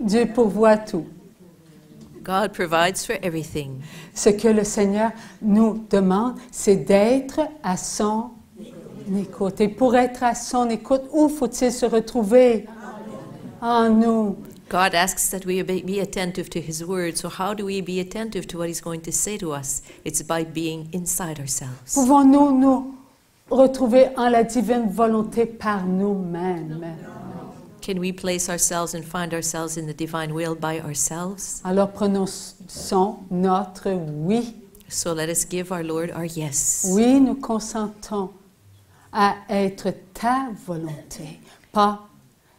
Dieu pourvoit tout. God provides for everything. Ce que le Seigneur nous demande, c'est d'être à son écoute. Et pour être à son écoute, où faut-il se retrouver? En nous. God asks that we be attentive to His word. So how do we be attentive to what He's going to say to us? It's by being inside ourselves. Pouvons-nous nous retrouver en la divine volonté par nous-mêmes? Can we place ourselves and find ourselves in the divine will by ourselves? Alors prononçons notre oui. So let us give our Lord our yes. Oui, nous consentons à être ta volonté, pas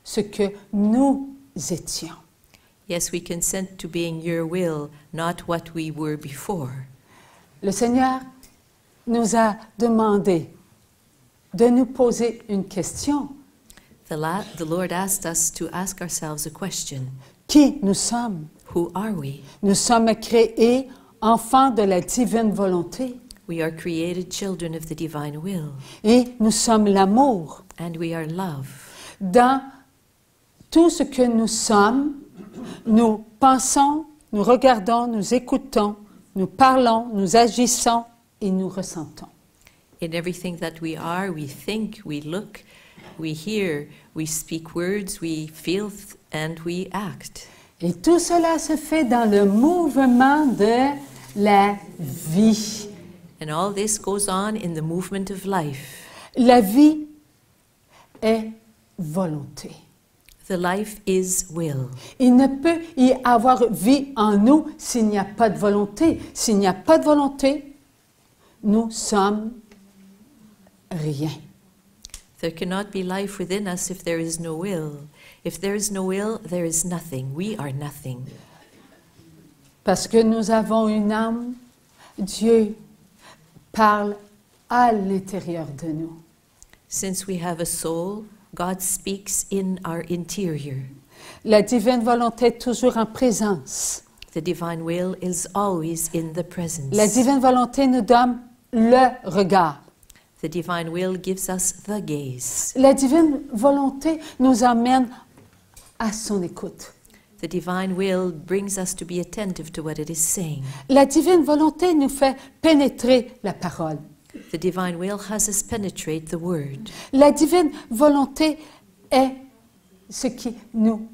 ce que nous étions. Yes, we consent to being your will, not what we were before. Le Seigneur nous a demandé de nous poser une question. The Lord asked us to ask ourselves a question. Qui nous sommes? Who are we? Nous sommes créés enfants de la divine volonté. We are created children of the divine will. Et nous sommes l'amour. And we are love. Dans tout ce que nous sommes, nous pensons, nous regardons, nous écoutons, nous parlons, nous agissons et nous ressentons. In everything that we are, we think, we look, we hear, we speak words, we feel, and we act. Et tout cela se fait dans le mouvement de la vie. And all this goes on in the movement of life. La vie est volonté. The life is will. Il ne peut y avoir vie en nous s'il n'y a pas de volonté. S'il n'y a pas de volonté, nous sommes rien. There cannot be life within us if there is no will. If there is no will, there is nothing. We are nothing. Parce que nous avons une âme, Dieu parle à l'intérieur de nous. Since we have a soul, God speaks in our interior. La divine volonté est toujours en présence. The divine will is always in the presence. La divine volonté nous donne le regard. The divine will gives us the gaze. La divine volonté nous amène à son écoute. The divine will brings us to be attentive to what it is saying. La divine volonté nous fait pénétrer la parole. The divine will has us penetrate the word. La divine volonté est ce qui nous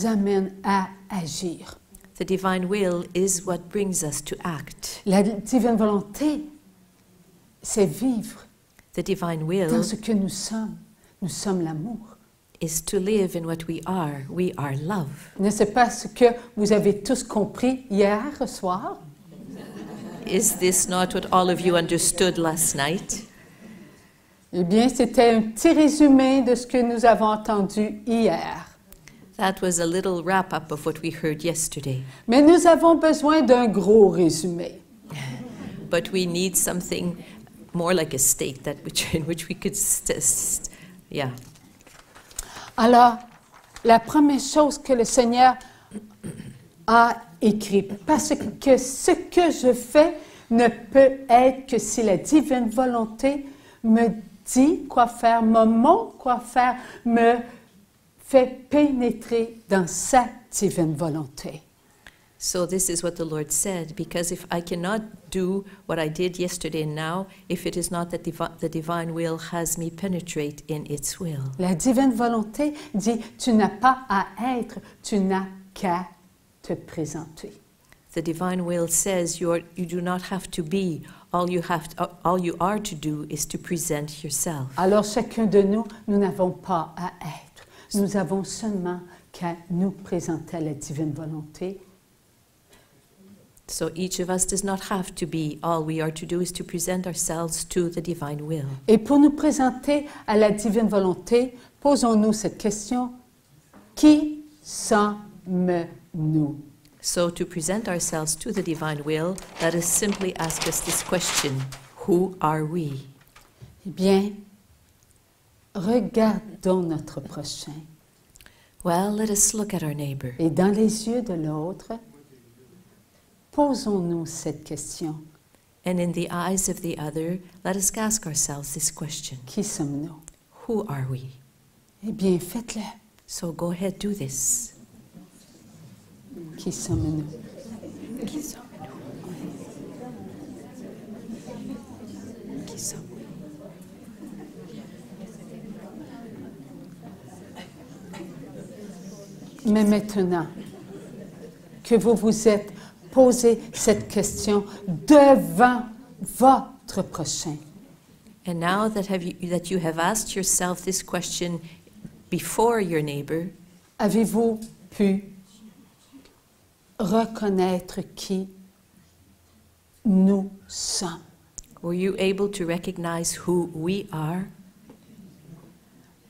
amène à agir. The divine will is what brings us to act. La divine volonté, c'est vivre The divine dans will ce que nous sommes. Nous sommes l'amour. is to live in what we are. We are love. N'est-ce pas ce que vous avez tous compris hier soir? Is this not what all of you understood last night? Eh bien, c'était un petit résumé de ce que nous avons entendu hier. That was a little wrap-up of what we heard yesterday. Mais nous avons besoin d'un gros résumé. But we need something more like a steak in which we could yeah. Alors, la première chose que le Seigneur a écrit, parce que ce que je fais ne peut être que si la divine volonté me dit quoi faire, me montre quoi faire, me fait pénétrer dans sa divine volonté. So this is what the Lord said, because if I cannot do what I did yesterday and now, if it is not that the divine will has me penetrate in its will. La divine volonté dit, tu n'as pas à être, tu n'as qu'à te présenter. The divine will says you do not have to be. All you are to do is to present yourself. Alors chacun de nous, nous n'avons pas à être. Nous avons seulement qu'à nous présenter à la divine volonté. So each of us does not have to be. All we are to do is to present ourselves to the divine will. Et pour nous présenter à la divine volonté, posons-nous cette question. Qui sommes-nous? So to present ourselves to the divine will, let us simply ask us this question. Who are we? Eh bien, regardons notre prochain. Well, let us look at our neighbor. Et dans les yeux de l'autre, posons-nous cette question. And in the eyes of the other, let us ask ourselves this question. Qui sommes-nous? Who are we? Eh bien, faites-le. So go ahead, do this. Qui sommes-nous? Qui sommes-nous? Qui sommes-nous? Mais maintenant que vous vous êtes posé cette question devant votre prochain, And now that you have asked yourself this question before your neighbor, avez-vous pu reconnaître qui nous sommes? were you able to recognize who we are?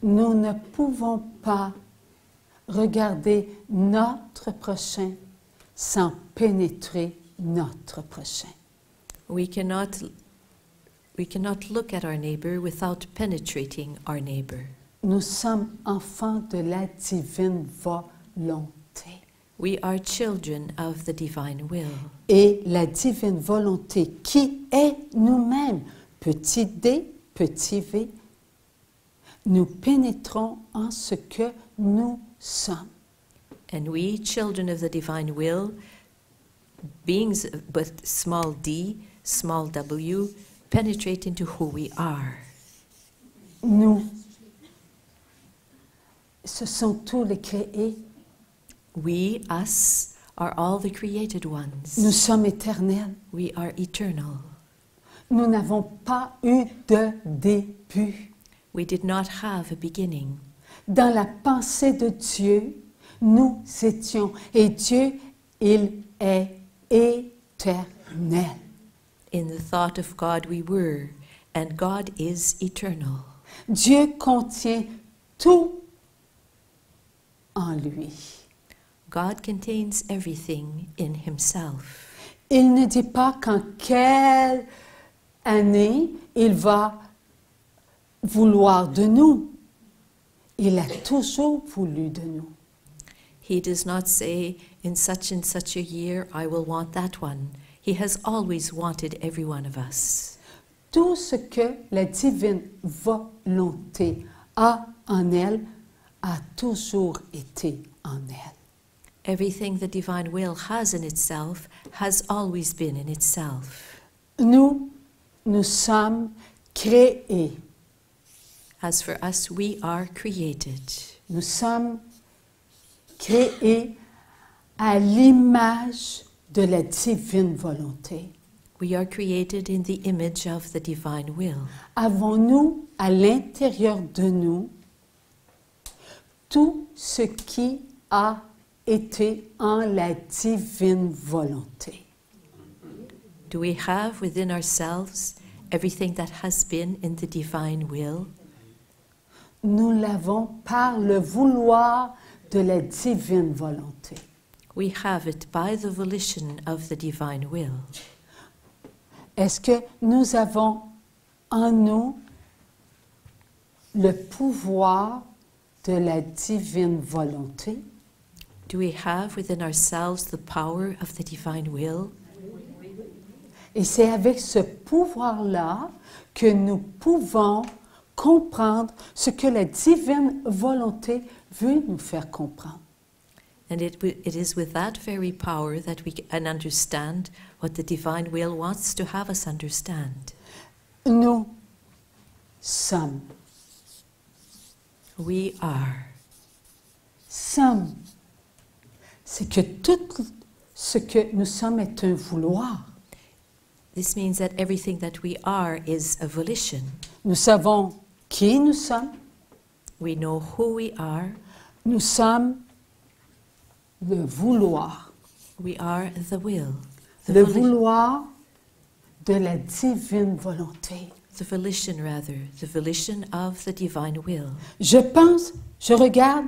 Nous ne pouvons pas regarder notre prochain sans pénétrer notre prochain. We cannot look at our neighbor without penetrating our neighbor. Nous sommes enfants de la divine volonté. We are children of the divine will. Et la divine volonté qui est nous-mêmes, petit d, petit v, nous pénétrons en ce que nous sommes. And we, children of the divine will, beings with small d, small w, penetrate into who we are. Nous, ce sont tous les créés. We, us, are all the created ones. Nous sommes éternels. We are eternal. Nous n'avons pas eu de début. We did not have a beginning. Dans la pensée de Dieu, nous étions. Et Dieu, il est éternel. In the thought of God we were, and God is eternal. Dieu contient tout en lui. God contains everything in himself. Il ne dit pas qu'en quelle année il va vouloir de nous. Il a toujours voulu de nous. He does not say, in such and such a year, I will want that one. He has always wanted every one of us. Tout ce que la divine volonté a en elle a toujours été en elle. Everything the divine will has in itself has always been in itself. Nous sommes créés. As for us, we are created. Nous sommes créés à l'image de la divine volonté. We are created in the image of the divine will. Avons-nous à l'intérieur de nous tout ce qui a été en la divine volonté? Do we have within ourselves everything that has been in the divine will? Nous l'avons par le vouloir de la divine volonté. We have it by the volition of the divine will. Est-ce que nous avons en nous le pouvoir de la divine volonté? Do we have within ourselves the power of the divine will? Et c'est avec ce pouvoir-là que nous pouvons comprendre ce que la divine volonté veut nous faire comprendre. And it is with that very power that we can understand what the divine will wants to have us understand. Nous sommes. We are. Sommes. C'est que tout ce que nous sommes est un vouloir. This means that everything that we are is a volition. Nous savons qui nous sommes. We know who we are. Nous sommes le vouloir. We are the will. Le vouloir de la divine volonté. The volition, rather. The volition of the divine will. Je pense, je regarde,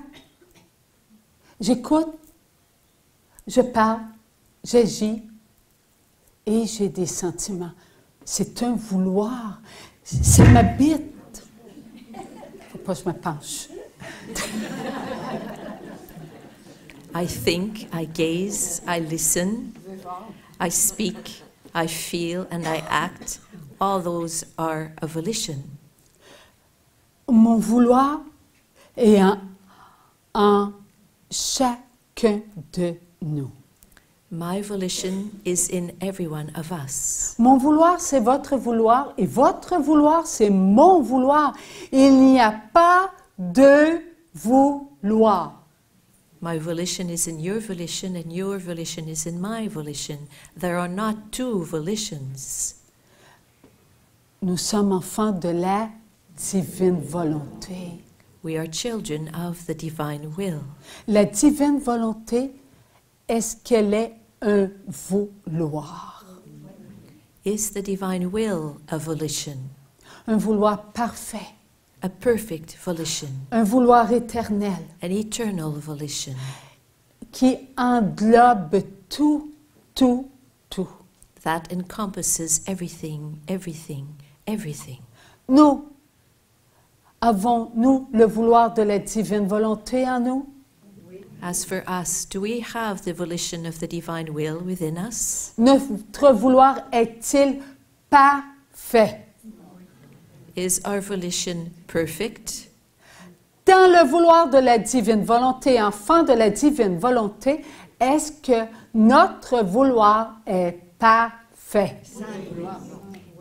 j'écoute, je parle, j'agis et j'ai des sentiments. C'est un vouloir. Ça m'habite. Faut pas que je me penche. I think, I gaze, I listen, I speak, I feel, and I act. All those are a volition. Mon vouloir est en chacun de nous. My volition is in every one of us. Mon vouloir, c'est votre vouloir, et votre vouloir, c'est mon vouloir. Il n'y a pas de vouloir. My volition is in your volition, and your volition is in my volition. There are not two volitions. Nous sommes enfants de la divine volonté. We are children of the divine will. La divine volonté, est-ce qu'elle est un vouloir? Is the divine will a volition? Un vouloir parfait, A perfect volition, un vouloir éternel an eternal volition qui englobe tout, tout, tout. that encompasses everything, everything, everything. Nous, avons-nous le vouloir de la divine volonté en nous? As for us, do we have the volition of the divine will within us? Notre vouloir est-il parfait? Is our volition perfect? Dans le vouloir de la divine volonté, enfant de la divine volonté, est-ce que notre vouloir est parfait?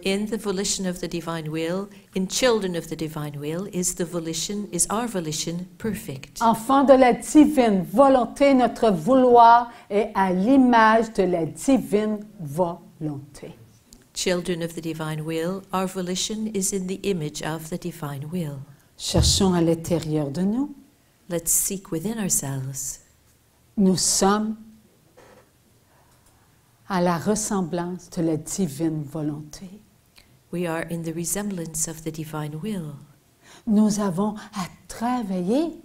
In the volition of the divine will, in children of the divine will, is our volition perfect? Enfant de la divine volonté, notre vouloir est à l'image de la divine volonté. Children of the divine will, our volition is in the image of the divine will. Cherchons à l'intérieur de nous. Let's seek within ourselves. Nous sommes à la ressemblance de la divine volonté. We are in the resemblance of the divine will. Nous avons à travailler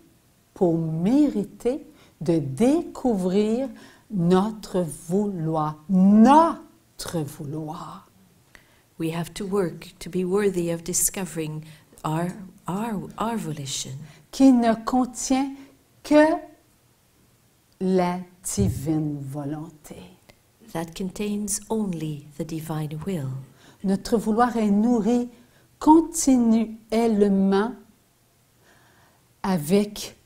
pour mériter de découvrir notre vouloir. Notre vouloir. We have to work to be worthy of discovering our volition, Qui ne contient que la divine volonté. that contains only the divine will. Notre vouloir est nourri continuellement avec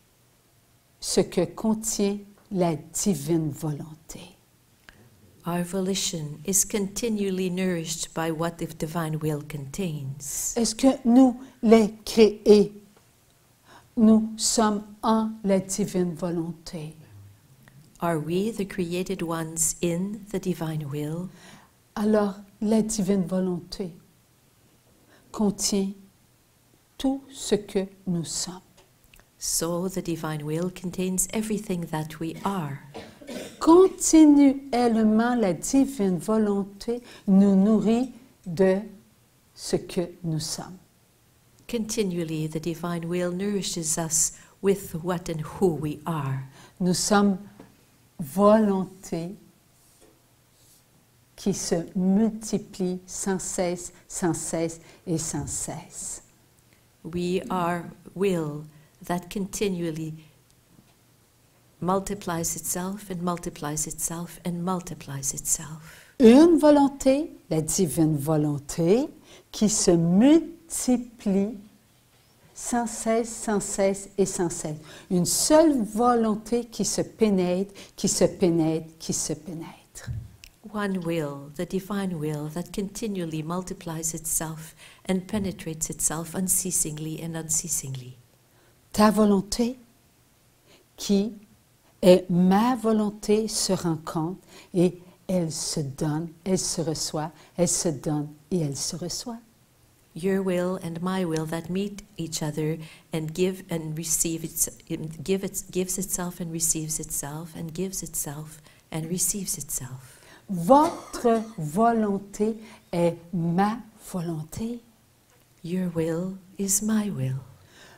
ce que contient la divine volonté. Our volition is continually nourished by what the divine will contains. Est-ce que nous, les créés, nous sommes en la divine volonté? Are we the created ones in the divine will? Alors, la divine volonté contient tout ce que nous sommes. So the divine will contains everything that we are. Continuellement, la divine volonté nous nourrit de ce que nous sommes. Continually, the divine will nourishes us with what and who we are. Nous sommes volonté qui se multiplie sans cesse et sans cesse. We are will that continually multiplies itself and multiplies itself and multiplies itself. Une volonté, la divine volonté, qui se multiplie sans cesse et sans cesse. Une seule volonté qui se pénètre, qui se pénètre, qui se pénètre. One will, the divine will, that continually multiplies itself and penetrates itself unceasingly and unceasingly. Ta volonté, qui est ma volonté, se rencontre et elle se donne, elle se reçoit, elle se donne et elle se reçoit. Your will and my will that meet each other and give and receive gives itself and receives itself and gives itself and receives itself. Votre volonté est ma volonté. Your will is my will.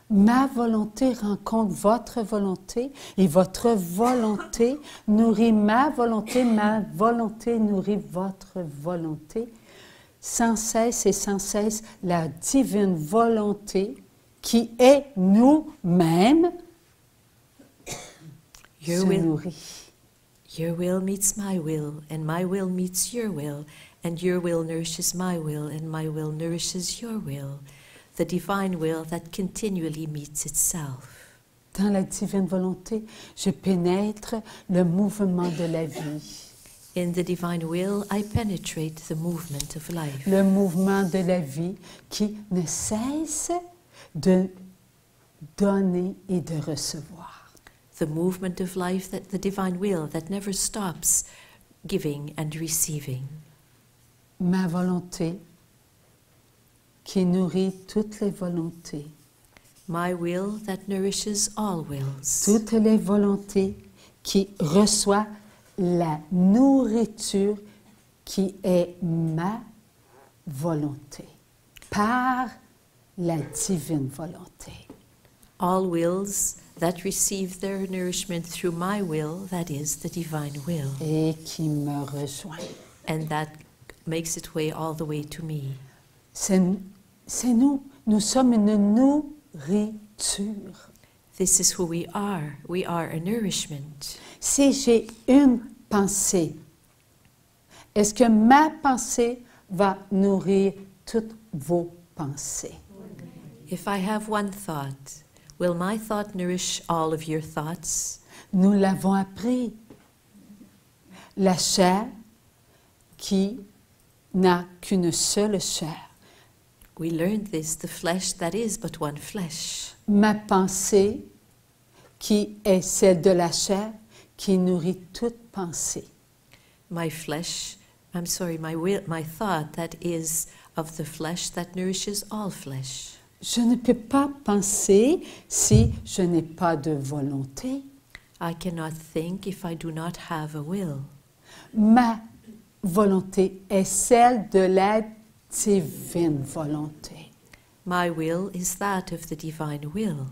Ma volonté rencontre votre volonté et votre volonté nourrit ma volonté nourrit votre volonté. Sans cesse et sans cesse, la divine volonté qui est nous-mêmes se nourrit. Your will meets my will, and my will meets your will, and your will nourishes my will, and my will nourishes your will. The divine will that continually meets itself. Dans la divine volonté, je pénètre le mouvement de la vie. In the divine will, I penetrate the movement of life. Le mouvement de la vie qui ne cesse de donner et de recevoir. The movement of life, that the divine will that never stops giving and receiving. Ma volonté qui nourrit toutes les volontés. My will that nourishes all wills. Toutes les volontés qui reçoivent la nourriture qui est ma volonté, par la divine volonté. All wills that receive their nourishment through my will, that is the divine will. Et qui me rejoint. And that makes its way all the way to me. C'est nous. Nous sommes une nourriture. This is who we are. We are a nourishment. Si j'ai une pensée, est-ce que ma pensée va nourrir toutes vos pensées? If I have one thought, will my thought nourish all of your thoughts? Nous l'avons appris. La chair qui n'a qu'une seule chair. We learned this, the flesh that is but one flesh. Ma pensée, qui est celle de la chair, qui nourrit toute pensée. My will, my thought that is of the flesh that nourishes all flesh. Je ne peux pas penser si je n'ai pas de volonté. I cannot think if I do not have a will. Ma volonté est celle de la divine volonté. My will is that of the divine will.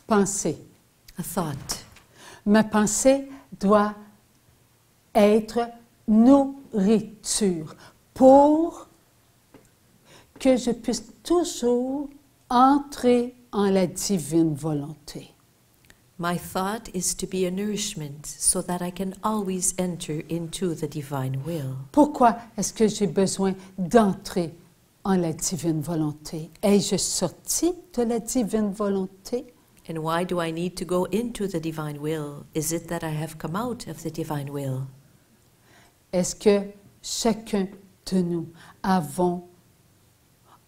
Pensée. A thought. Ma pensée doit être nourriture pour que je puisse toujours entrer en la divine volonté. My thought is to be a nourishment so that I can always enter into the divine will. Pourquoi est-ce que j'ai besoin d'entrer en la divine volonté? Ai-je sorti de la divine volonté? And why do I need to go into the divine will? Is it that I have come out of the divine will? Est-ce que chacun de nous avons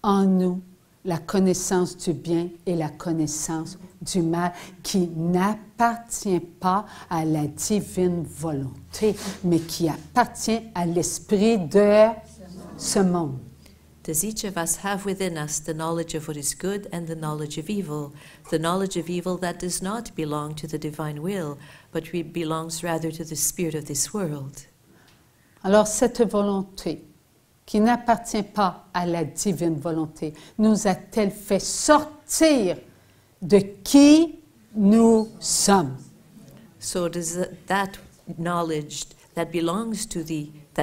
en nous la connaissance du bien et la connaissance du mal qui n'appartient pas à la divine volonté, mais qui appartient à l'esprit de ce monde? Does each of us have within us the knowledge of what is good and the knowledge of evil that does not belong to the divine will, but belongs rather to the spirit of this world? Alors cette volonté qui n'appartient pas à la divine volonté nous a-t-elle fait sortir de qui nous sommes? So does that knowledge that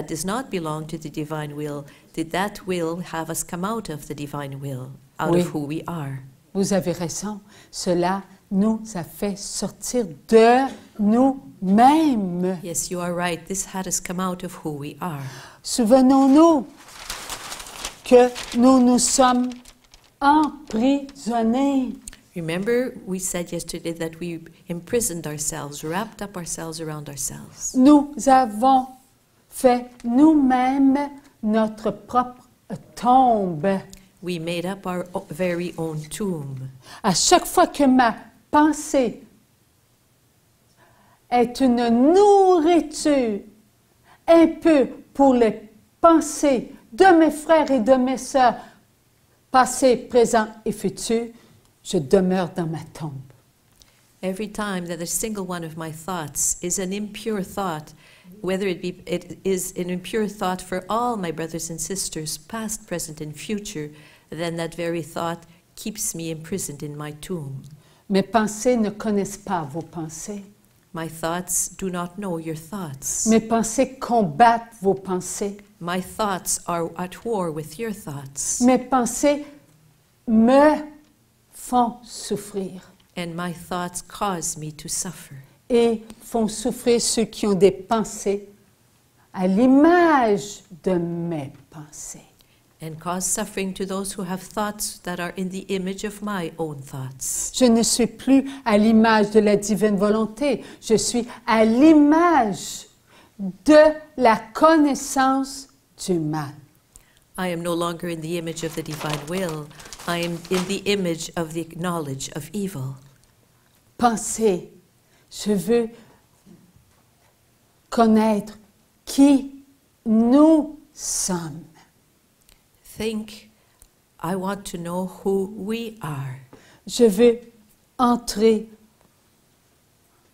does not belong to the divine will, did that will have us come out of the divine will, out Oui. of who we are? Vous avez raison. Cela nous a fait sortir de nous-mêmes. Yes, you are right. This had us come out of who we are. Souvenons-nous que nous nous sommes emprisonnés. Remember, we said yesterday that we imprisoned ourselves, wrapped up ourselves around ourselves. Nous avons fait nous-mêmes notre propre tombe. We made up our very own tomb. À chaque fois que ma pensée est une nourriture un peu pour les pensées de mes frères et de mes sœurs, passés, présents et futurs, je demeure dans ma tombe. Every time that a single one of my thoughts is an impure thought, whether it is an impure thought for all my brothers and sisters, past, present, and future, then that very thought keeps me imprisoned in my tomb. Mes pensées ne connaissent pas vos pensées. My thoughts do not know your thoughts. Mes pensées combattent vos pensées. My thoughts are at war with your thoughts. Mes pensées me font souffrir And my thoughts cause me to suffer. et font souffrir ceux qui ont des pensées à l'image de mes pensées. and cause suffering to those who have thoughts that are in the image of my own thoughts. Je ne suis plus à l'image de la divine volonté, je suis à l'image de la connaissance du mal. I am no longer in the image of the divine will. I am in the image of the knowledge of evil. Pensez, je veux connaître qui nous sommes. Think, I want to know who we are. Je veux entrer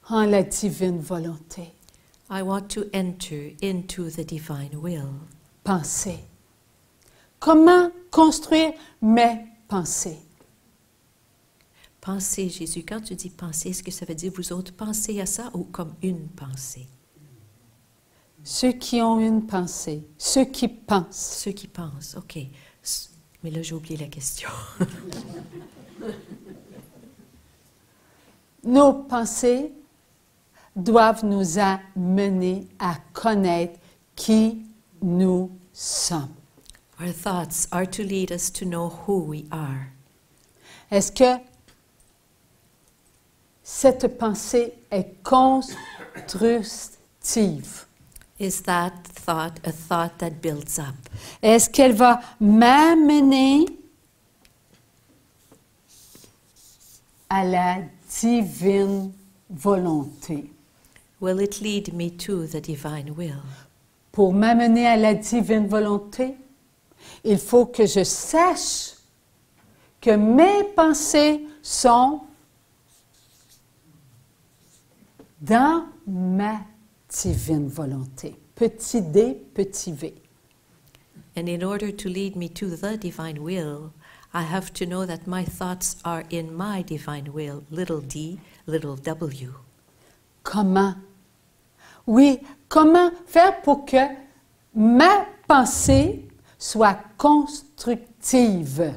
en la divine volonté. I want to enter into the divine will. Pensez. Comment construire mes pensées? Pensez, Jésus. Quand tu dis penser, est-ce que ça veut dire vous autres pensez à ça ou comme une pensée? Ceux qui ont une pensée, ceux qui pensent. Ceux qui pensent, OK. Mais là, j'ai oublié la question. Nos pensées doivent nous amener à connaître qui nous sommes. Our thoughts are to lead us to know who we are. Est-ce que cette pensée est constructive? Is that thought a thought that builds up? Est-ce qu'elle va m'amener à la divine volonté? Will it lead me to the divine will? Pour m'amener à la divine volonté, il faut que je sache que mes pensées sont dans ma divine volonté. Petit d, petit v. And in order to lead me to the divine will, I have to know that my thoughts are in my divine will, little d, little w. Comment? Oui, comment faire pour que ma pensée soit constructive?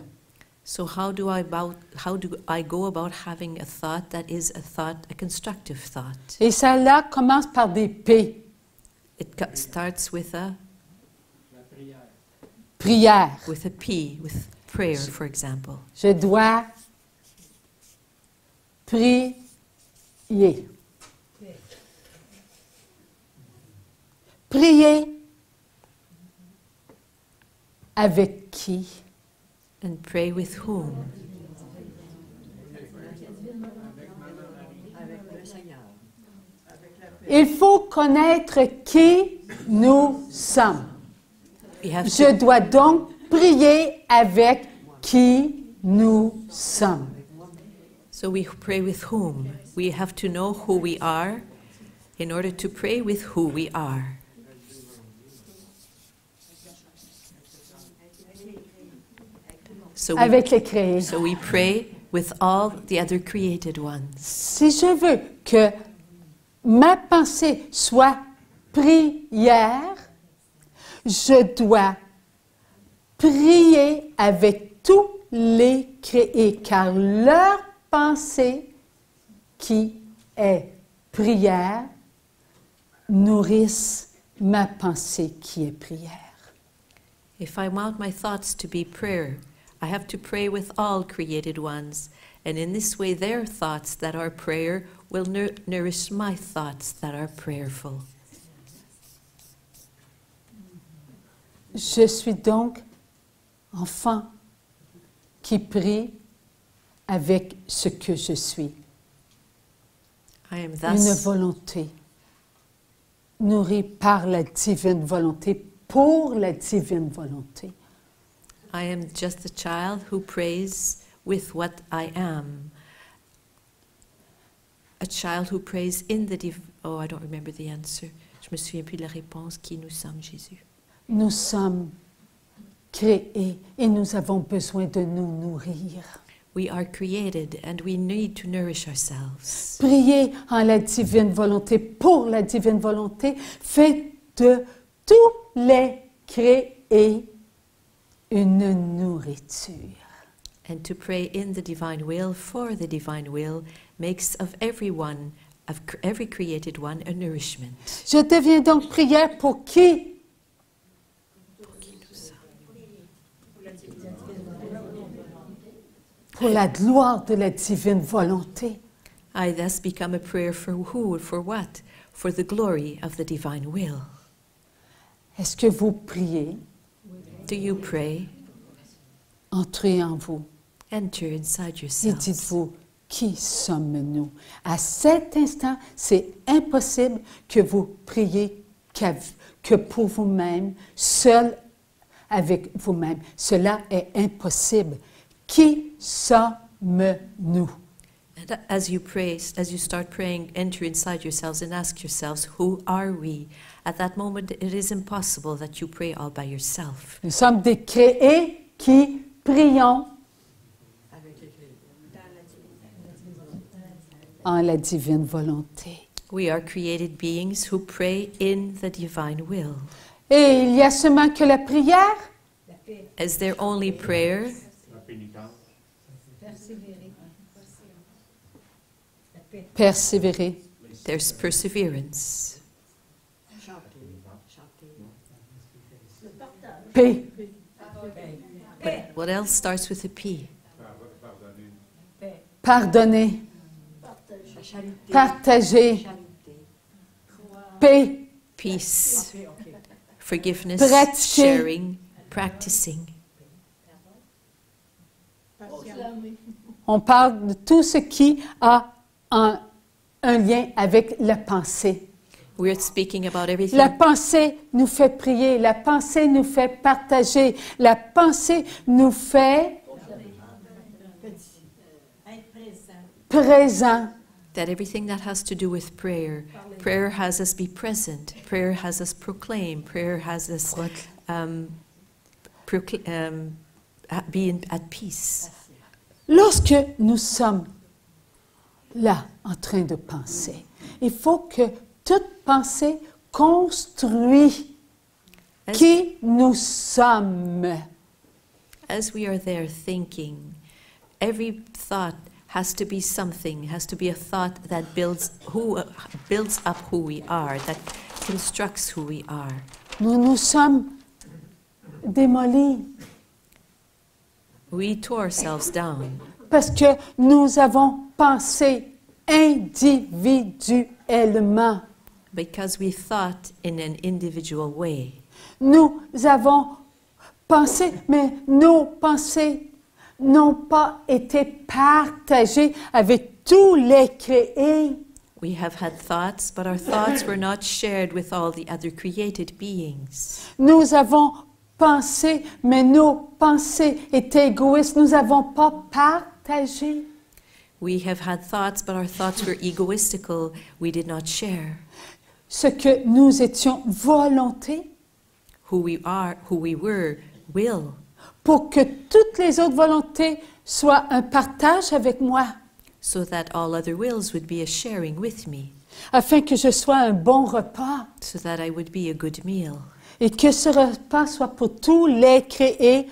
So how do I go about having a thought that is a constructive thought? Et ça là commence par des P. It starts with a Prière. with a P, with prayer, for example. Je dois prier. Prier avec qui? And pray with whom? Il faut connaître qui nous sommes. We have Je to, dois donc prier avec qui nous sommes. so we pray with whom? We have to know who we are in order to pray with who we are. So Avec les créés. so we pray with all the other created ones. Si je veux que ma pensée soit prière, je dois prier avec tous les créés, car leur pensée, qui est prière, nourrissent ma pensée qui est prière. If I want my thoughts to be prayer, I have to pray with all created ones, and in this way their thoughts that are prayer will nourish my thoughts that are prayerful. Je suis donc enfant qui prie avec ce que je suis. I am Une thus volonté nourrie par la divine volonté, pour la divine volonté. I am just a child who prays with what I am. A child who prays in the oh, I don't remember the answer. Je me souviens plus de la réponse. Qui nous sommes, Jésus? Nous sommes créés et nous avons besoin de nous nourrir. We are created and we need to nourish ourselves. Prier en la divine volonté, pour la divine volonté, fait de tous les créés une nourriture. And to pray in the divine will for the divine will makes of everyone of every created one a nourishment. Je deviens donc prière pour qui? Pour la gloire de la divine volonté. I thus become a prayer for who, for what? For the glory of the divine will. Est-ce que vous priez? Do you pray? Entrez en vous Enter inside et yourselves. dites-vous, qui sommes-nous? À cet instant, c'est impossible que vous priez que pour vous-même, seul avec vous-même. Cela est impossible. Qui sommes-nous? And as you pray, as you start praying, enter inside yourselves and ask yourselves, who are we? At that moment, it is impossible that you pray all by yourself. Nous sommes des créés qui prions en la divine volonté. We are created beings who pray in the divine will. Et il y a seulement que la prière? Is there only prayer? Persévérer. There's perseverance. P. What else starts with a P? Pardonner. Partager. P. Peace, forgiveness, Pratiquer. sharing, practicing. On parle de tout ce qui a un lien avec la pensée. We're speaking about everything. La pensée nous fait prier, la pensée nous fait partager, la pensée nous fait présent. That everything that has to do with prayer, prayer has us be present, prayer has us proclaim, prayer has us be at peace. Lorsque nous sommes là en train de penser, il faut que toute pensée construit qui nous sommes. As we are there thinking, every thought has to be something, has to be a thought that builds up who we are, that constructs who we are. Nous nous sommes démolis We tore ourselves down parce que nous avons pensé individuellement. because we thought in an individual way. Nous avons pensé, mais nos pensées n'ont pas été partagées avec tous les créés. We have had thoughts, but our thoughts were not shared with all the other created beings. Nous avons pensé, mais nos pensées étaient égoïstes. Nous n'avons pas partagé. We have had thoughts, but our thoughts were egoistical. We did not share Ce que nous étions volonté who we are, who we were, will, pour que toutes les autres volontés soient un partage avec moi, so that all other wills would be a sharing with me, afin que je sois un bon repas so that I would be a good meal, et que ce repas soit pour tous les créés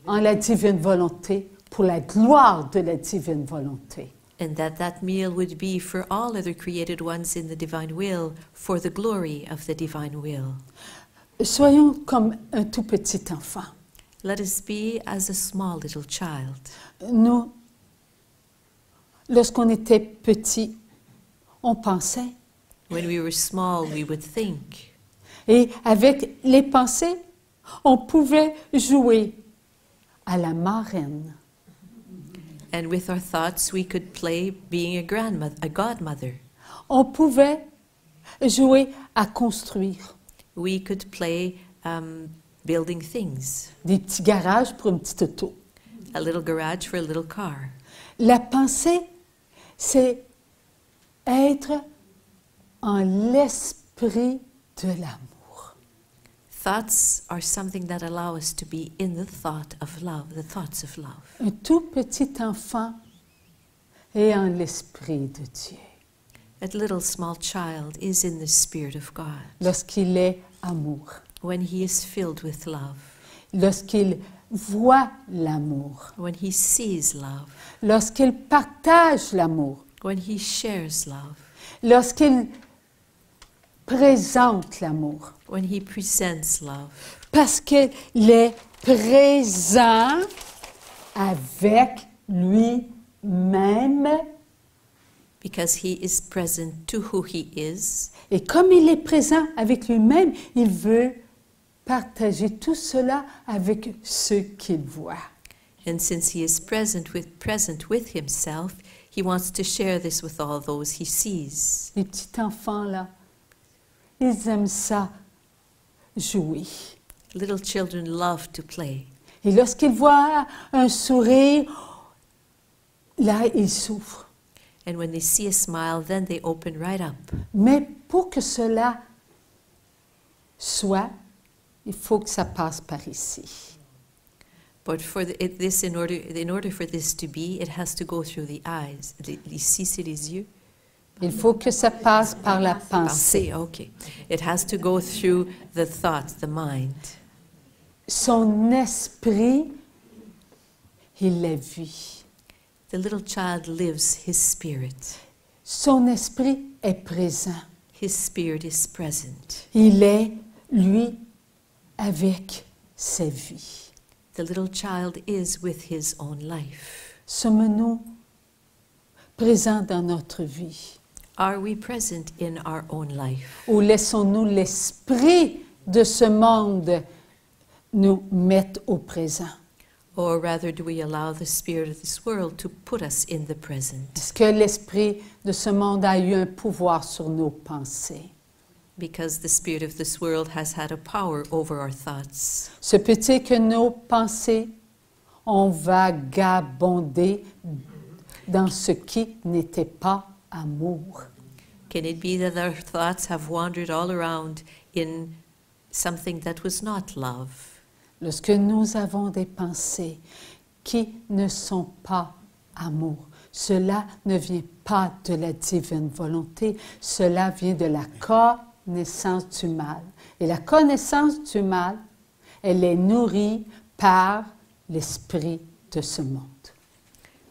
en la divine volonté, pour la gloire de la divine volonté. and that meal would be for all other created ones in the divine will, for the glory of the divine will. Soyons comme un tout petit enfant. Let us be as a small little child. Nous, lorsqu'on était petit, on pensait. When we were small, we would think. Et avec les pensées, on pouvait jouer à la marraine. And with our thoughts, we could play being a grandmother, a godmother. On pouvait jouer à construire We could play building things. des petits garages pour une petite auto. A little garage for a little car. La pensée, c'est être en l'esprit de l'amour. Thoughts are something that allow us to be in the thought of love, the thoughts of love. Un tout petit enfant est en l'esprit de Dieu A little small child is in the Spirit of God lorsqu'il est amour, when he is filled with love, lorsqu'il voit l'amour, when he sees love, lorsqu'il partage l'amour. When he shares love. Lorsqu'il présente l'amour. When he presents love. Parce qu'il est présent avec lui-même. Because he is present to who he is. Et comme il est présent avec lui-même, il veut partager tout cela avec ceux qu'il voit. And since he is present with himself, he wants to share this with all those he sees. Les petits enfants là, ils aiment ça, jouer. Little children love to play. Et lorsqu'ils voient un sourire, là, ils s'ouvrent. And when they see a smile, then they open right up. Mais pour que cela soit, il faut que ça passe par ici. But in order for this to be, it has to go through the eyes. Ici, c'est les yeux. Il faut que ça passe par la pensée. Pensée, okay. It has to go through the thought, the mind. Son esprit, il la vit. The little child lives his spirit. Son esprit est présent. His spirit is present. Il est, lui, avec sa vie. The little child is with his own life. Sommes-nous présents dans notre vie? Are we present in our own life? Ou laissons-nous l'esprit de ce monde nous mettre au présent? Or rather, do we allow the spirit of this world to put us in the present? Est-ce que l'esprit de ce monde a eu un pouvoir sur nos pensées? Because the spirit of this world has had a power over our thoughts. Se peut-il que nos pensées ont vagabondé dans ce qui n'était pas amour? Can it be that our thoughts have wandered all around in something that was not love? Lorsque nous avons des pensées qui ne sont pas amour, cela ne vient pas de la divine volonté, cela vient de la connaissance du mal. Et la connaissance du mal, elle est nourrie par l'esprit de ce monde.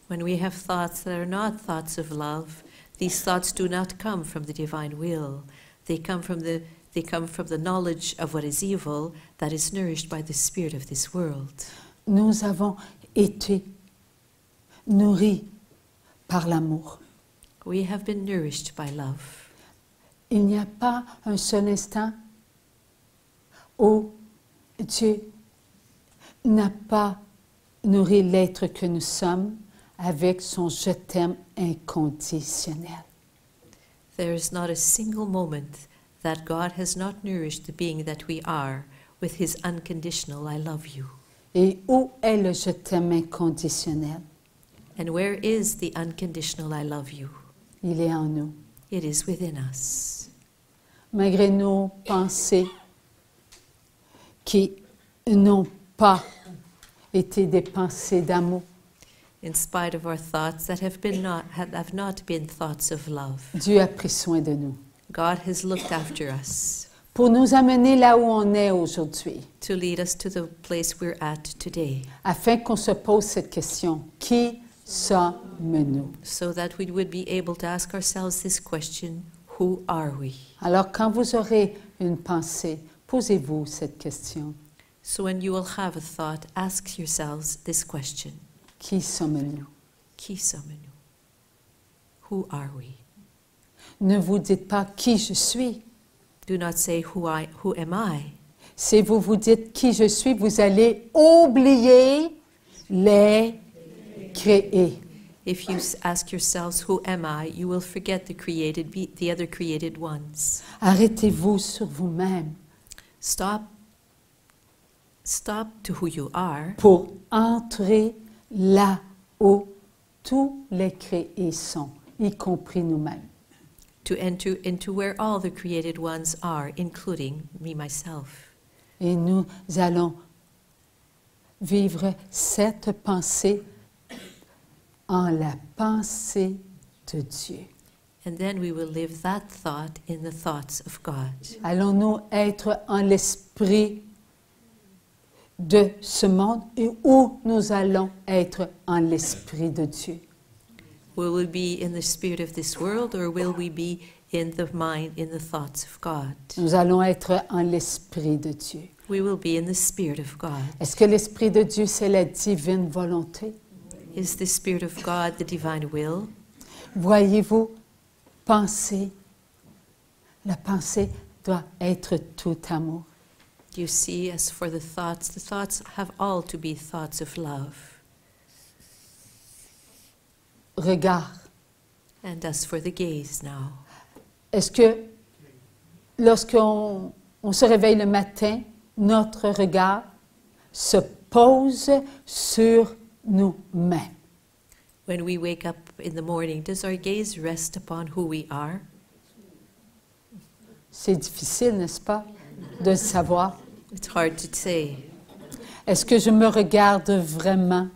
When we have thoughts that are not thoughts of love, these thoughts do not come from the divine will. They come from the knowledge of what is evil that is nourished by the spirit of this world. Nous avons été nourris par l'amour. We have been nourished by love. Il n'y a pas un seul instant où Dieu n'a pas nourri l'être que nous sommes avec son « je t'aime » inconditionnel. There is not a single moment that God has not nourished the being that we are with his unconditional I love you. Et où est le « je t'aime » inconditionnel? And where is the unconditional I love you? Il est en nous. It is within us. Malgré nos pensées qui n'ont pas été des pensées d'amour, In spite of our thoughts that have not been thoughts of love, Dieu a pris soin de nous God has looked after us pour nous amener là où on est aujourd'hui, to lead us to the place we're at today, afin qu'on se pose cette question, qui sommes-nous? so that we would be able to ask ourselves this question, who are we? Alors quand vous aurez une pensée, posez-vous cette question, So when you will have a thought, ask yourselves this question, qui sommes-nous? qui sommes-nous? Who are we? Ne vous dites pas qui je suis. Do not say who am I? Si vous vous dites qui je suis, vous allez oublier les créés. If you ask yourselves who am I, you will forget the other created ones. Arrêtez-vous sur vous-même Stop to who you are pour entrer là où tous les créés sont, y compris nous-mêmes. to enter into where all the created ones are, including me, myself. Et nous allons vivre cette pensée en la pensée de Dieu. And then we will live that thought in the thoughts of God. Allons-nous être en l'esprit de ce monde et où nous allons être en l'esprit de Dieu? Will we be in the spirit of this world, or will we be in the mind, in the thoughts of God? Nous allons être en l'Esprit de Dieu. We will be in the spirit of God. Est-ce que l'Esprit de Dieu, c'est la divine volonté? Is the spirit of God the divine will? Voyez-vous, penser, la pensée doit être tout amour. You see, as for the thoughts have all to be thoughts of love. Regard. And as for the gaze now, Est-ce que lorsqu'on se réveille le matin, notre regard se pose sur nous-mêmes? when we wake up in the morning, does our gaze rest upon who we are? C'est difficile, n'est-ce pas, de le savoir. It's hard to say. Est-ce que je me regarde vraiment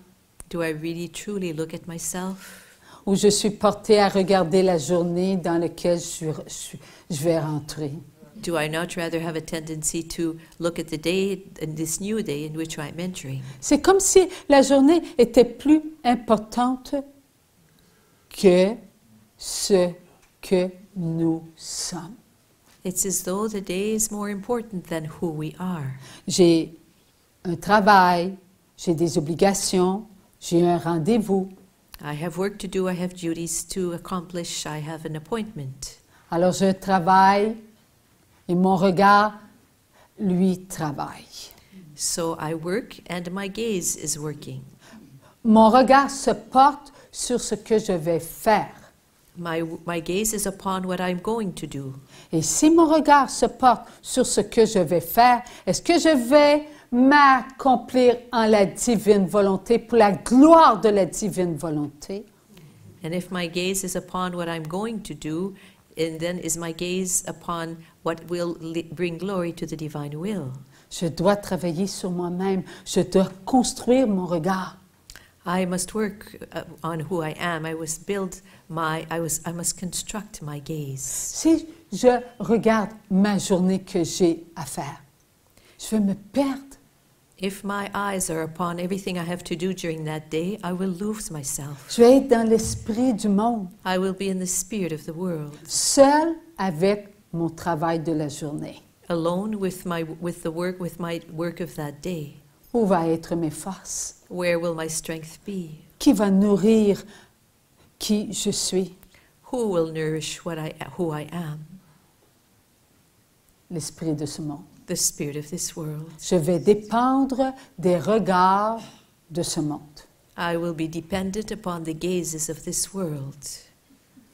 Do I really truly look at myself? ou je suis portée à regarder la journée dans laquelle je vais rentrer? Do I not rather have a tendency to look at the day, in this new day in which I'm entering? C'est comme si la journée était plus importante que ce que nous sommes. It's as though the day is more important than who we are. J'ai un travail, j'ai des obligations, j'ai un rendez-vous. I have work to do, I have duties to accomplish, I have an appointment. Alors je travaille et mon regard, lui, travaille. So I work and my gaze is working. Mon regard se porte sur ce que je vais faire. My gaze is upon what I'm going to do. Et si mon regard se porte sur ce que je vais faire, est-ce que je vais m'accomplir en la divine volonté, pour la gloire de la divine volonté? And if my gaze is upon what I'm going to do, and then is my gaze upon what will bring glory to the divine will? Je dois travailler sur moi-même. Je dois construire mon regard. I must work on who I am. I must construct my gaze. Si je regarde ma journée que j'ai à faire, je vais me perdre. If my eyes are upon everything I have to do during that day, I will lose myself. Je vais être dans l'esprit du monde, I will be in the spirit of the world, seul avec mon travail de la journée. alone with my work of that day. Où va être mes forces? Where will my strength be? Qui va nourrir qui je suis? Who will nourish who I am? L'esprit de ce monde. The spirit of this world. Je vais dépendre des regards de ce monde. I will be dependent upon the gazes of this world,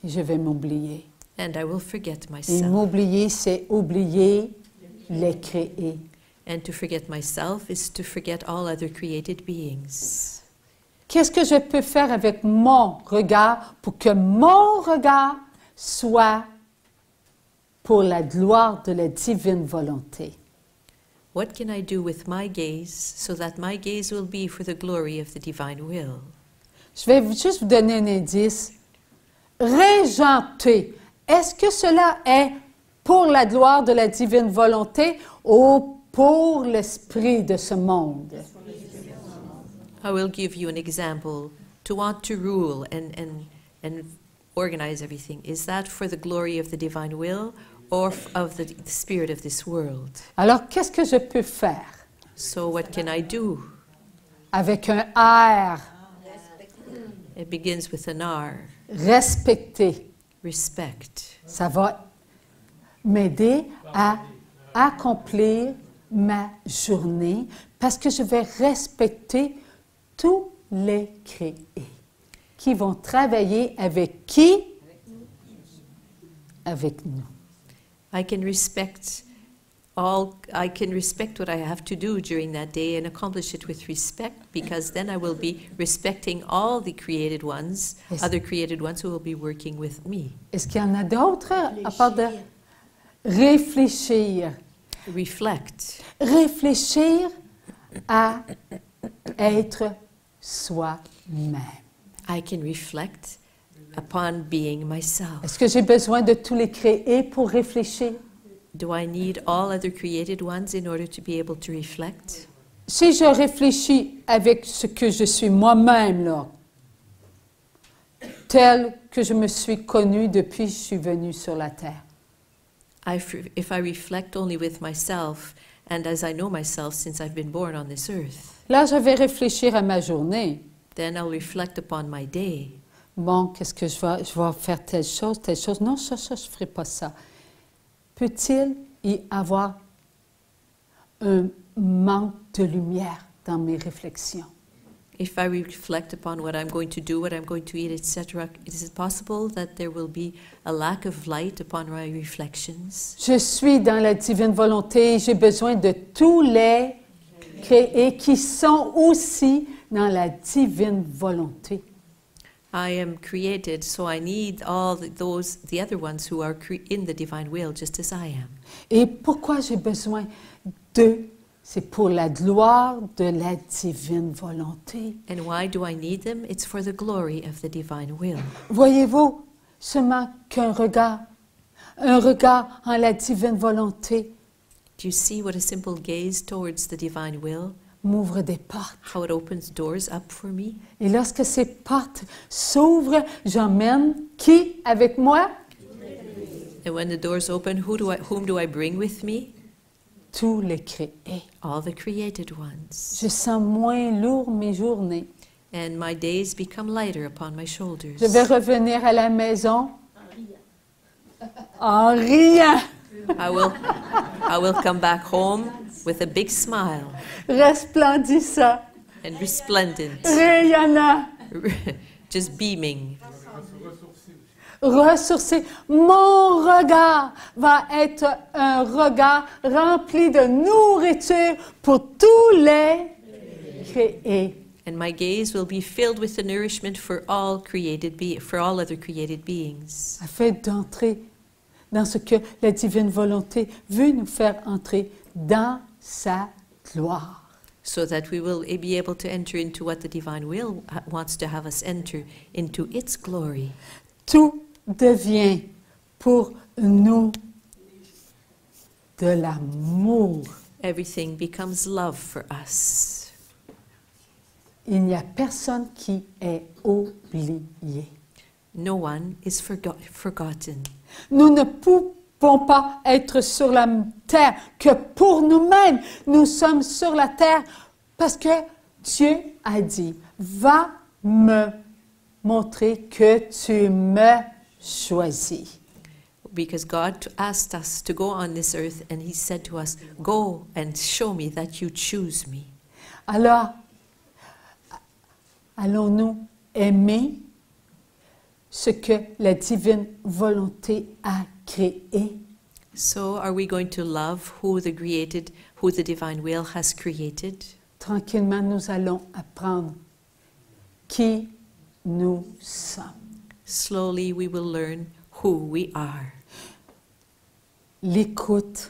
Et je vais m'oublier. and I will forget Et myself. m'oublier, c'est oublier les créés. And to forget myself is to forget all other created beings. Qu'est-ce que je peux faire avec mon regard pour que mon regard soit pour la gloire de la divine volonté? What can I do with my gaze so that my gaze will be for the glory of the divine will? Je vais juste vous donner un indice. Régenter. Est-ce que cela est pour la gloire de la divine volonté ou pour l'esprit de ce monde? I will give you an example. To want to rule and organize everything, is that for the glory of the divine will or of the spirit of this world? Alors, qu'est-ce que je peux faire So what can I do? avec un R? It begins with an R. Respecter. Respect. Ça va m'aider à accomplir ma journée parce que je vais respecter tous les créés qui vont travailler avec qui? Avec nous. I can respect what I have to do during that day and accomplish it with respect, because then I will be respecting all the created ones, Yes. other created ones who will be working with me. Est-ce qu'il y en a d'autres à part de réfléchir? Reflect. Réfléchir à être soi-même. I can reflect upon being myself. Est-ce que j'ai besoin de tous les créés pour réfléchir? Do I need all other created ones in order to be able to reflect? Si je réfléchis avec ce que je suis moi-même, là, tel que je me suis connue depuis que je suis venue sur la terre. If I reflect only with myself, and as I know myself since I've been born on this earth, Là, je vais réfléchir à ma journée. then I'll reflect upon my day. Bon, qu'est-ce que je vais faire telle chose, telle chose. Non, ça, je ne ferai pas ça. Peut-il y avoir un manque de lumière dans mes réflexions? If I reflect upon what I'm going to do, what I'm going to eat, etc., is it possible that there will be a lack of light upon my reflections? Je suis dans la divine volonté. J'ai besoin de tous les créés qui sont aussi dans la divine volonté. I am created, so I need all the other ones who are in the divine will, just as I am. Et pourquoi j'ai besoin d'eux? C'est pour la gloire de la divine volonté. And why do I need them? It's for the glory of the divine will. Voyez-vous, seulement qu'un regard, un regard en la divine volonté Do you see what a simple gaze towards the divine will, m'ouvre des portes. how it opens doors up for me? Et lorsque ces portes s'ouvrent, j'emmène qui avec moi? And when the doors open, whom do I bring with me? Tous les créés. All the created ones. Je sens moins lourd mes journées. And my days become lighter upon my shoulders. Je vais revenir à la maison en riant, I will come back home with a big smile resplendissant, and resplendent, rayonnant, just beaming. ressourcé. Mon regard va être un regard rempli de nourriture pour tous les créés. And my gaze will be filled with the nourishment for all other created beings, Afin d'entrer dans ce que la divine volonté veut nous faire entrer dans sa gloire. so that we will be able to enter into what the divine will wants to have us enter, into its glory. Tout devient pour nous de l'amour. Everything becomes love for us. Il n'y a personne qui est oublié. No one is forgotten. Nous ne pouvons pas être sur la terre que pour nous-mêmes. Nous sommes sur la terre parce que Dieu a dit, va me montrer que tu me choisis. Because God asked us to go on this earth, and He said to us, go and show me that you choose me. Alors, allons-nous aimer ce que la divine volonté a créé? So are we going to love who the divine will has created? Tranquillement, nous allons apprendre qui nous sommes. Slowly we will learn who we are. L'écoute.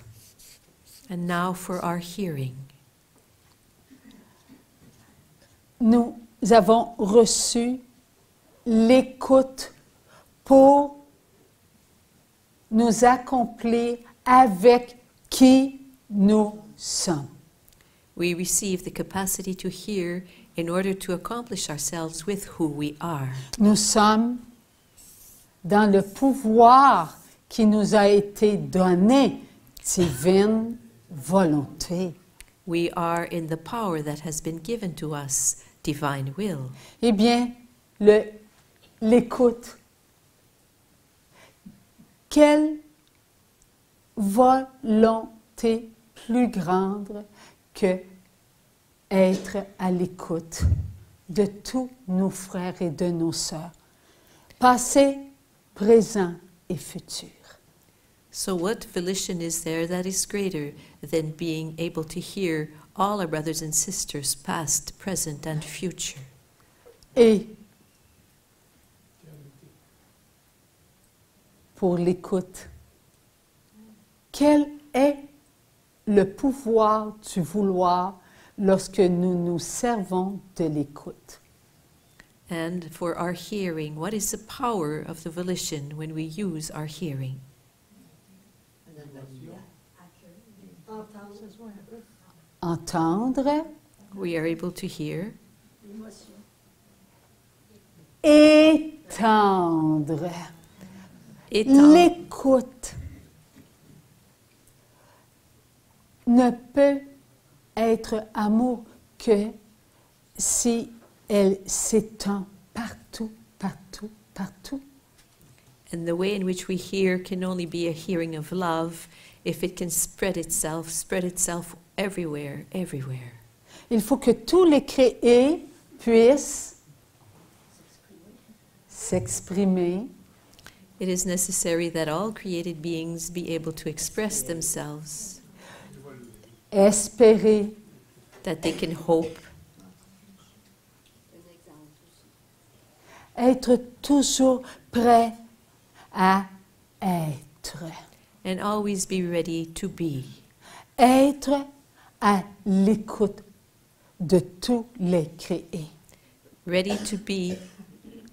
And now for our hearing. Nous avons reçu l'écoute pour nous accomplir avec qui nous sommes. We receive the capacity to hear in order to accomplish ourselves with who we are. Nous sommes dans le pouvoir qui nous a été donné, divine volonté. We are in the power that has been given to us, divine will. Eh bien, l'écoute. Quelle volonté plus grande que être à l'écoute de tous nos frères et de nos sœurs, passé, présent et futur. So what volition is there that is greater than being able to hear all our brothers and sisters, past, present, and future? Et pour l'écoute, quel est le pouvoir du vouloir lorsque nous nous servons de l'écoute? And for our hearing, what is the power of the volition when we use our hearing? Entendre We are able to hear et tendre. Étant- L'écoute ne peut être amour que si elle s'étend partout, partout, partout. And the way in which we hear can only be a hearing of love if it can spread itself everywhere, everywhere. Il faut que tous les créés puissent s'exprimer, It is necessary that all created beings be able to express themselves, espérer, that they can hope, être toujours prêt à être. and always be ready to be. Être à l'écoute de tous les créés. Ready to be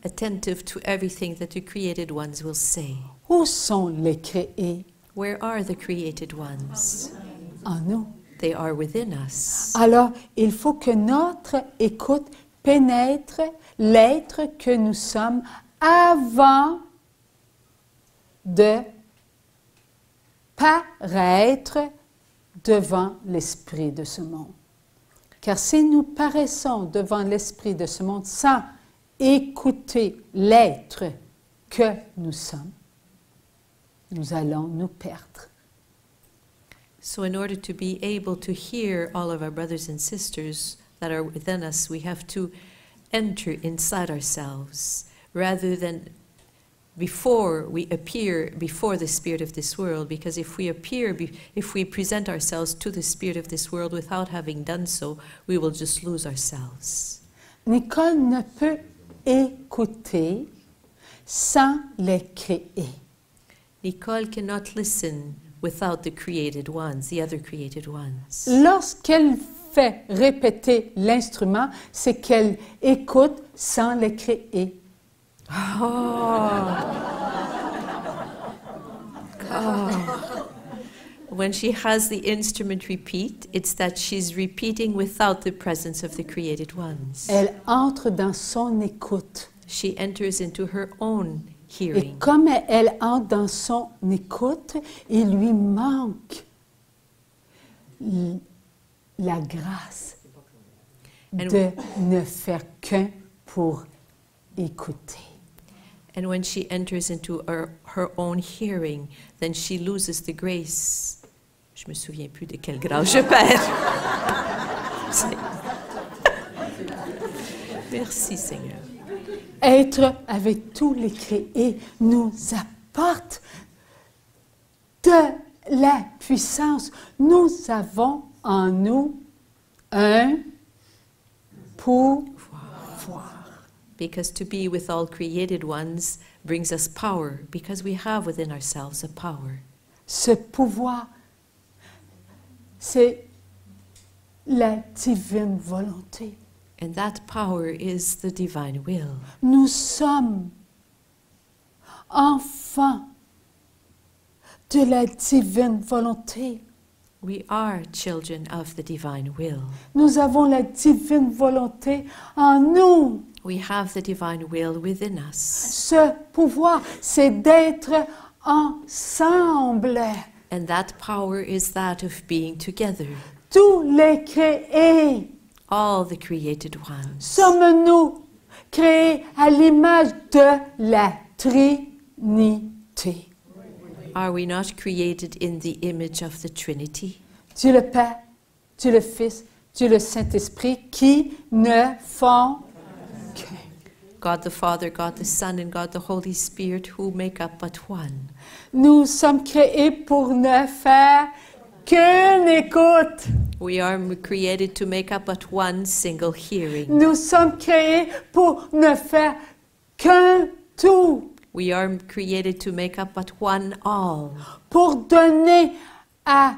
attentive to everything that the created ones will say. Où sont les créés? Where are the created ones? En nous. They are within us. Alors, il faut que notre écoute pénètre l'être que nous sommes avant de paraître devant l'esprit de ce monde. Car si nous paraissons devant l'esprit de ce monde sans écouter l'être que nous sommes, nous allons nous perdre. So in order to be able to hear all of our brothers and sisters that are within us, we have to enter inside ourselves rather than before we appear before the spirit of this world, because if we present ourselves to the spirit of this world without having done so, we will just lose ourselves. Nicole ne peut écouter sans les créer. Nicole cannot listen without the created ones, the other created ones. Lorsqu'elle fait répéter l'instrument, c'est qu'elle écoute sans les créer. When she has the instrument repeat, it's that she's repeating without the presence of the created ones. Elle entre dans son écoute. She enters into her own Et hearing. comme elle entre dans son écoute, il lui manque la grâce de ne faire qu'un pour écouter. And when she enters into her own hearing, then she loses the grace. Je me souviens plus de quelle grâce je perds. Merci Seigneur. Être avec tous les créés nous apporte de la puissance. Nous avons en nous un pouvoir. Because to be with all created ones brings us power, because we have within ourselves a power. Ce pouvoir, c'est la divine volonté. And that power is the divine will. Nous sommes enfants de la divine volonté. We are children of the divine will. Nous avons la divine volonté en nous. We have the divine will within us. Ce pouvoir, c'est d'être ensemble. And that power is that of being together. Tous les créés, All the created ones. sommes-nous créés à l'image de la Trinité. Are we not created in the image of the Trinity? Dieu le Père, Dieu le Fils, Dieu le Saint-Esprit qui ne font qu'un. God the Father, God the Son, and God the Holy Spirit, who make up but one. Nous sommes créés pour ne faire qu'une écoute. We are created to make up but one single hearing. Nous sommes créés pour ne faire qu'un tout. We are created to make up but one all. Pour donner à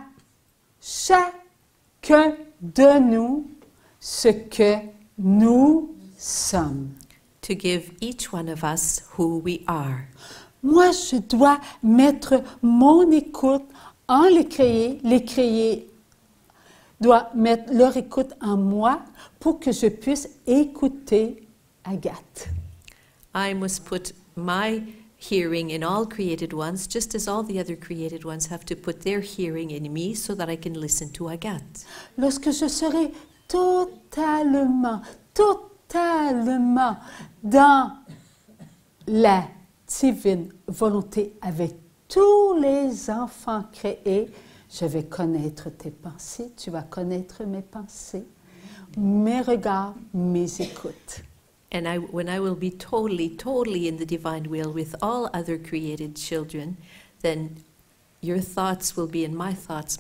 chacun de nous ce que nous sommes. To give each one of us who we are. Moi, je dois mettre mon écoute en les créés doivent mettre leur écoute en moi pour que je puisse écouter Agathe. I must put my hearing in all created ones, just as all the other created ones have to put their hearing in me so that I can listen to Agat. Lorsque je serai totalement dans la divine volonté avec tous les enfants créés, je vais connaître tes pensées, tu vas connaître mes pensées, mes regards, mes écoutes. And when I will be totally in the divine will with all other created children, then your thoughts will be in my thoughts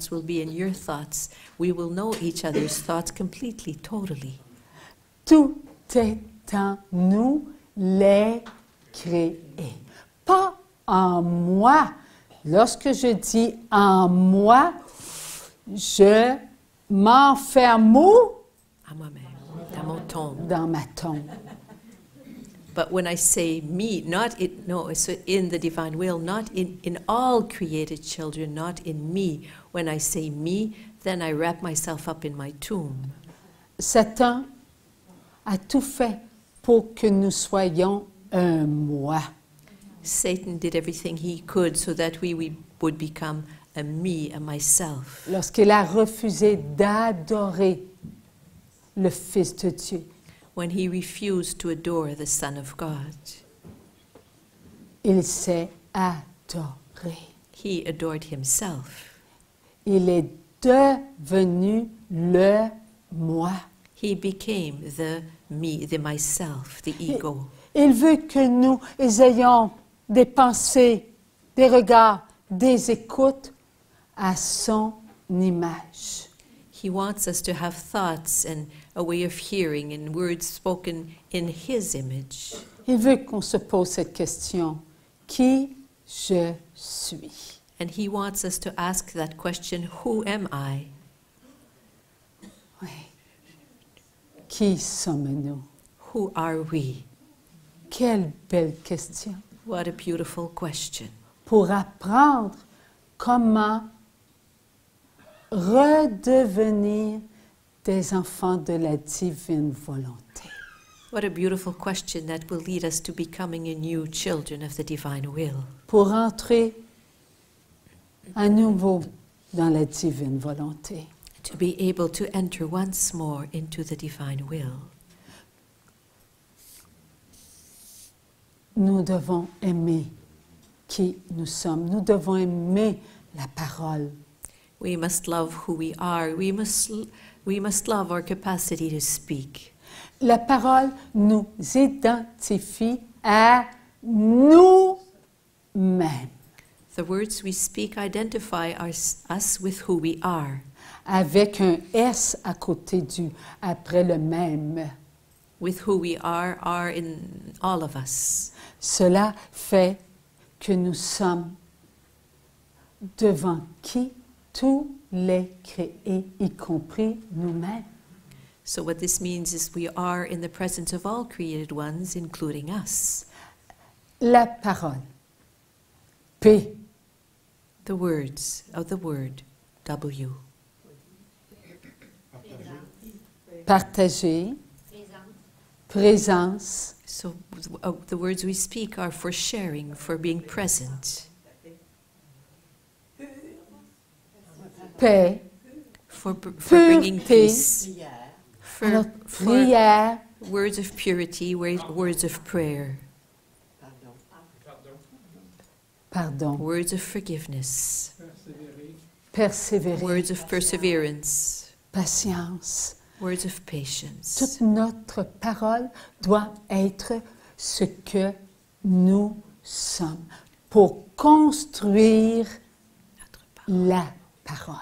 will be in your thoughts. We will know each other's thoughts completely, totally. Tout est en nous les créés. Pas en moi. Lorsque je dis en moi, je m'enferme où? Dans mon tombe. Dans ma tombe. But when I say me, it's in the divine will, not in all created children, not in me. When I say me, then I wrap myself up in my tomb. Satan a tout fait pour que nous soyons un moi. Satan did everything he could so that we would become a me, a myself. Lorsqu'il a refusé d'adorer le Fils de Dieu, When he refused to adore the Son of God, il s'est adoré. he adored himself. Il est devenu le moi. He became the me, the myself, the ego. Il veut que nous ayons des pensées, des regards, des écoutes à son image. He wants us to have thoughts and a way of hearing and words spoken in his image. Il veut qu'on se pose cette question. Qui je suis? And he wants us to ask that question, who am I? Oui. Qui sommes-nous? Who are we? Quelle belle question. What a beautiful question. Pour apprendre comment redevenir des enfants de la divine volonté. What a beautiful question that will lead us to becoming a new children of the divine will. Pour entrer à nouveau dans la divine volonté. To be able to enter once more into the divine will. Nous devons aimer qui nous sommes. Nous devons aimer la parole. We must love who we are. We must love our capacity to speak. La parole nous identifie à nous-mêmes. The words we speak identify us with who we are. Avec un S à côté du, après le même. With who we are in all of us. Cela fait que nous sommes devant qui tous les créés, y compris nous-mêmes. So what this means is we are in the presence of all created ones, including us. La parole. P. The words of the word, W. Partager. Présence. So the words we speak are for sharing, for being present. Paix. For bringing peace. Alors, For prière. words of purity, words of prayer. Pardon. Words of forgiveness. Persévérer. Words of perseverance. Patience. Words of patience. Toute notre parole doit être ce que nous sommes pour construire la parole.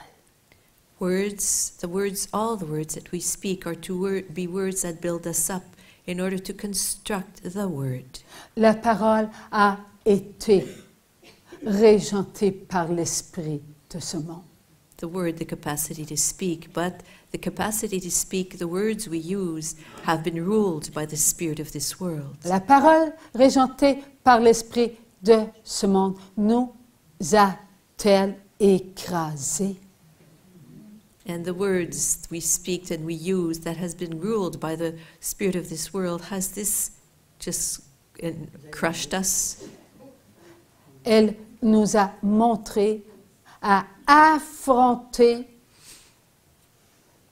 All the words that we speak are to be words that build us up in order to construct the word. La parole a été régentée par l'esprit de ce monde. The word, the capacity to speak, but the capacity to speak, the words we use, have been ruled by the spirit of this world. La parole régentée par l'esprit de ce monde nous a-t-elle écrasés? And the words we speak and we use that has been ruled by the spirit of this world, has this just crushed us. Elle nous a montré à affronter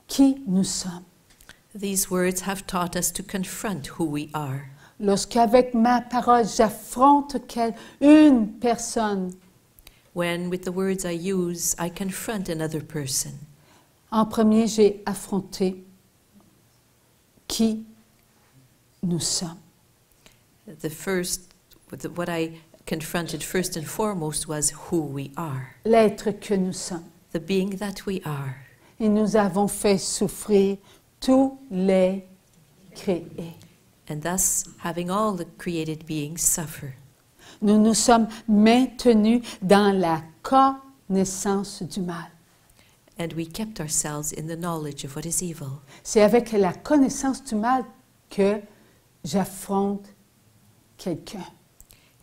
qui nous sommes. These words have taught us to confront who we are. Lorsqu'avec ma parole, j'affronte une personne, When, with the words I use, I confront another person. en premier, j'ai affronté qui nous sommes. What I confronted first and foremost was who we are, L'être que nous sommes. the being that we are. Et nous avons fait souffrir tous les créés. And thus, having all the created beings suffer. Nous nous sommes maintenus dans la connaissance du mal. And we kept ourselves in the knowledge of what is evil. C'est avec la connaissance du mal que j'affronte quelqu'un.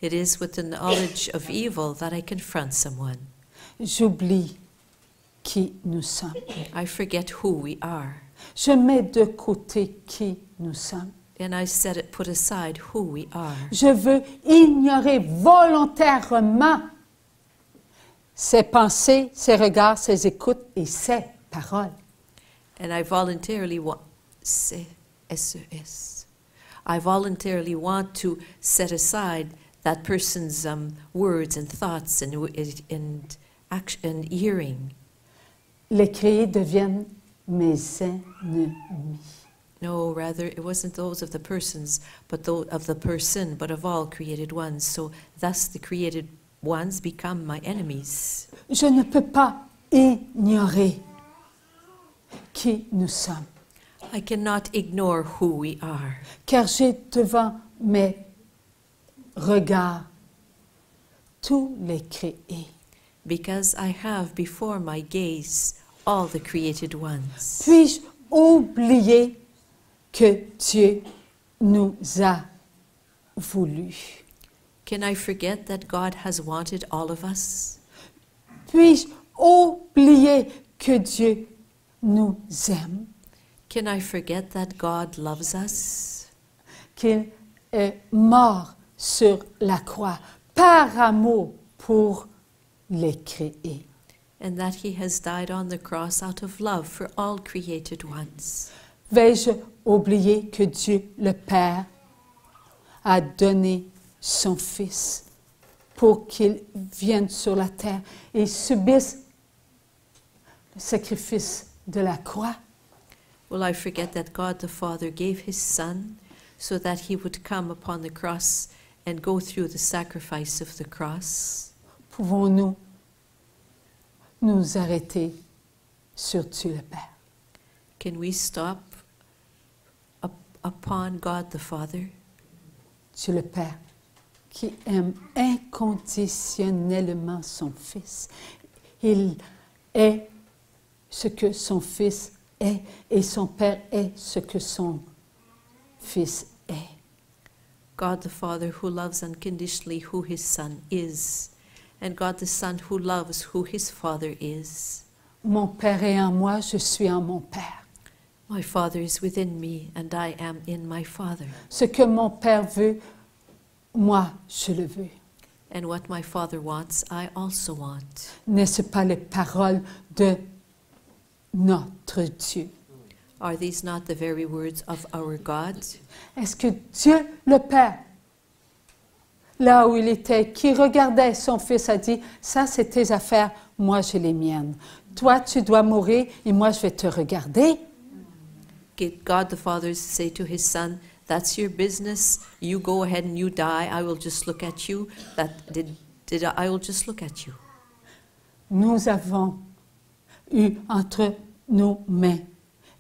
It is with the knowledge of evil that I confront someone. J'oublie qui nous sommes. I forget who we are. Je mets de côté qui nous sommes. And I put aside who we are. Je veux ignorer volontairement ses pensées, ses regards, ses écoutes et ses paroles. And I voluntarily want to set aside that person's words and thoughts and action and hearing. Les créés deviennent mes ennemis. No, rather, it wasn't those of the persons, but those of the person, but of all created ones. So thus the created ones become my enemies. Je ne peux pas ignorer qui nous sommes, I cannot ignore who we are, car j'ai devant mes regards tous les créés. because I have before my gaze all the created ones. Puis-je oublier que Dieu nous a voulu? Can I forget that God has wanted all of us? Puis-je oublier que Dieu nous aime, Can I forget that God loves us? qu'il est mort sur la croix par amour pour les créés? And that He has died on the cross out of love for all created ones? Vais-je oublier que Dieu le Père a donné son Fils pour qu'il vienne sur la terre et subisse le sacrifice de la croix? Will I forget that God the Father gave His Son so that He would come upon the cross and go through the sacrifice of the cross? Pouvons-nous nous arrêter sur Dieu le Père? Can we stop upon God the Father? Dieu le Père qui aime inconditionnellement son Fils. Il est ce que son Fils est et son Père est ce que son Fils est. God the Father who loves unconditionally who His Son is, and God the Son who loves who His Father is. Mon Père est en moi, je suis en mon Père. My Father is within me, and I am in my Father. Ce que mon Père veut, moi, je le veux. And what my Father wants, I also want. N'est-ce pas les paroles de notre Dieu? Are these not the very words of our God? Est-ce que Dieu le Père, là où il était, qui regardait son Fils, a dit, ça c'est tes affaires, moi j'ai les miennes. Toi tu dois mourir et moi je vais te regarder? Did God the Father say to His Son, that's your business, you go ahead and you die, I will just look at you? I will just look at you. Nous avons eu entre nos mains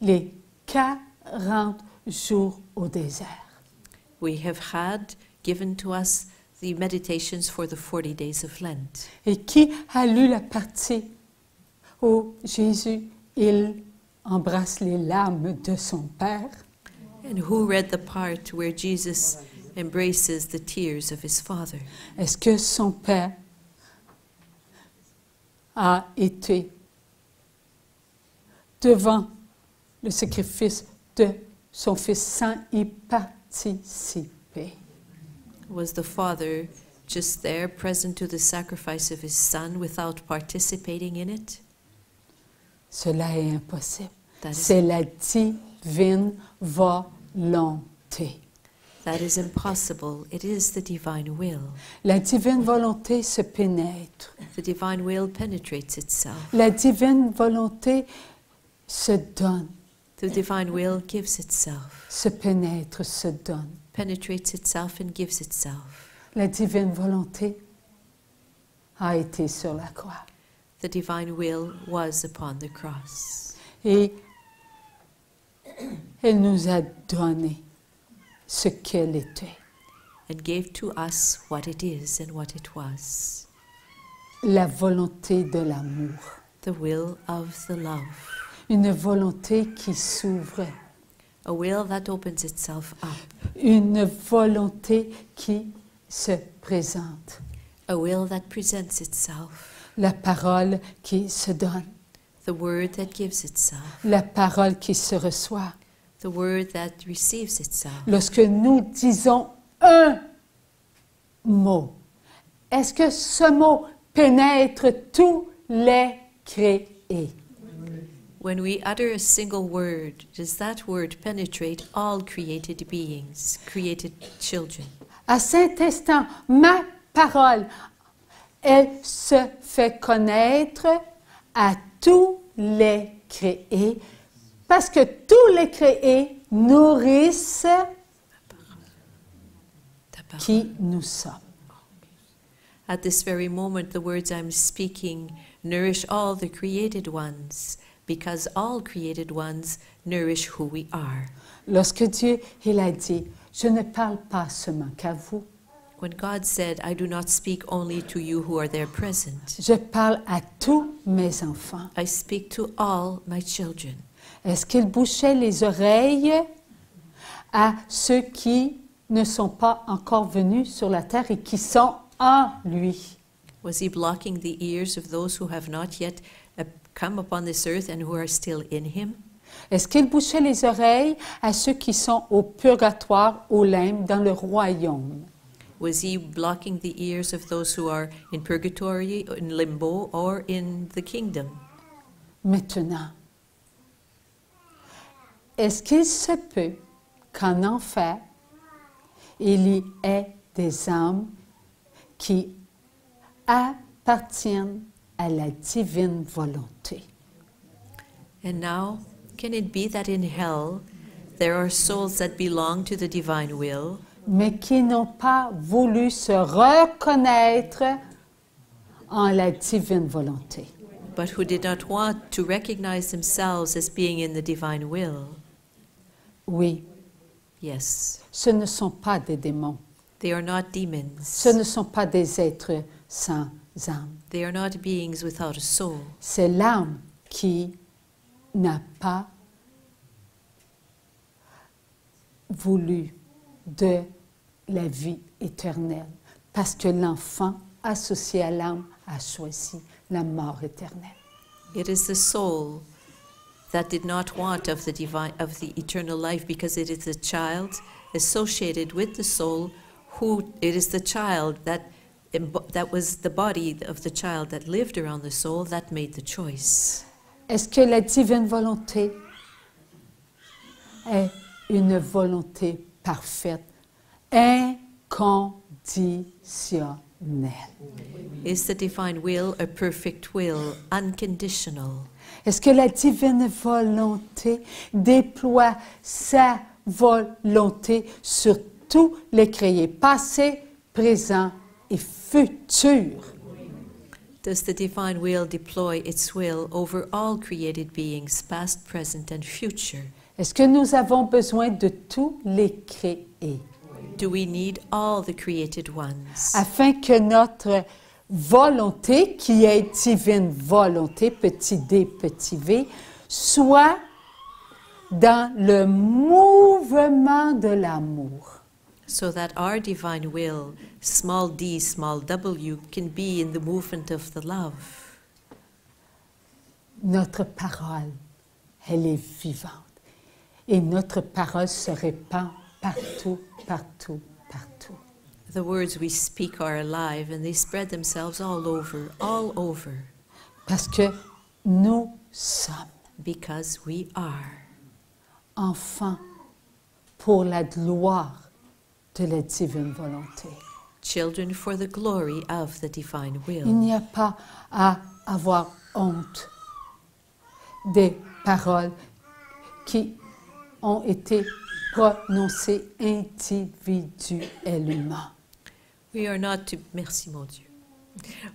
les 40 jours au désert. We have had given to us the meditations for the 40 days of Lent. Et qui a lu la partie où Jésus, il embrasse les larmes de son Père? And who read the part where Jesus embraces the tears of His Father? Est-ce que son Père a été devant le sacrifice de son Fils sans y participer? Was the Father just there, present to the sacrifice of his Son, without participating in it? Cela est impossible. That is- C'est la divine volonté. That is impossible. It is the divine will. La divine volonté se pénètre. The divine will penetrates itself. La divine volonté se donne, The divine will gives itself, se pénètre, se donne. penetrates itself and gives itself. La divine volonté a été sur la croix. The divine will was upon the cross. Et elle nous a donné ce qu'elle était. And gave to us what it is and what it was. La volonté de l'amour. The will of the love. Une volonté qui s'ouvre. A will that opens itself up. Une volonté qui se présente. A will that presents itself. La parole qui se donne. The word that gives itself. La parole qui se reçoit. The word that receives itself. Lorsque nous disons un mot, est-ce que ce mot pénètre tous les créés? When we utter a single word, does that word penetrate all created beings, created children? À cet instant, ma parole, elle se fait connaître à tous les créés, parce que tous les créés nourrissent Ta parole. qui nous sommes. At this very moment, the words I'm speaking nourish all the created ones, because all created ones nourish who we are. Lorsque Dieu, il a dit, je ne parle pas seulement qu'à vous, When God said, I do not speak only to you who are there present, je parle à tous mes enfants. I speak to all my children. Est-ce qu'il bouchait les oreilles à ceux qui ne sont pas encore venus sur la terre et qui sont en lui? Was he blocking the ears of those who have not yet come upon this earth and who are still in him? Est-ce qu'il bouchait les oreilles à ceux qui sont au purgatoire, au limbe, dans le royaume? Was he blocking the ears of those who are in purgatory, in limbo, or in the kingdom? Maintenant, est-ce qu'il se peut qu'en enfer, il y ait des âmes qui appartiennent à la divine volonté? And now, can it be that in hell there are souls that belong to the divine will, mais qui n'ont pas voulu se reconnaître en la divine volonté? but who did not want to recognize themselves as being in the divine will? Oui, Yes, ce ne sont pas des démons, they are not demons. ce ne sont pas des êtres sans âme. They are not beings without a soul. C'est l'âme qui n'a pas voulu de la vie éternelle, parce que l'enfant associé à l'âme a choisi la mort éternelle. It is the soul that did not want of the divine, of the eternal life, because it is the child associated with the soul who, it is the child that was the body of the child that lived around the soul that made the choice. Est-ce que la divine volonté est une volonté parfaite, inconditionnelle? Is the divine will a perfect will, unconditional? Est-ce que la divine volonté déploie sa volonté sur tous les créés, passés, présents et futurs? Does the divine will deploy its will over all created beings, past, present, and future? Est-ce que nous avons besoin de tous les créés Do we need all the created ones? afin que notre volonté, qui est divine volonté, petit d, petit v, soit dans le mouvement de l'amour? So that our divine will, small d, small w, can be in the movement of the love. Notre parole, elle est vivante. Et notre parole se répand partout, partout, partout. The words we speak are alive and they spread themselves all over, Parce que nous sommes because we are enfants pour la gloire de la divine volonté. children for the glory of the divine Il will. n'y a pas à avoir honte des paroles qui ont été prononcées individuellement. We are not to, merci mon Dieu.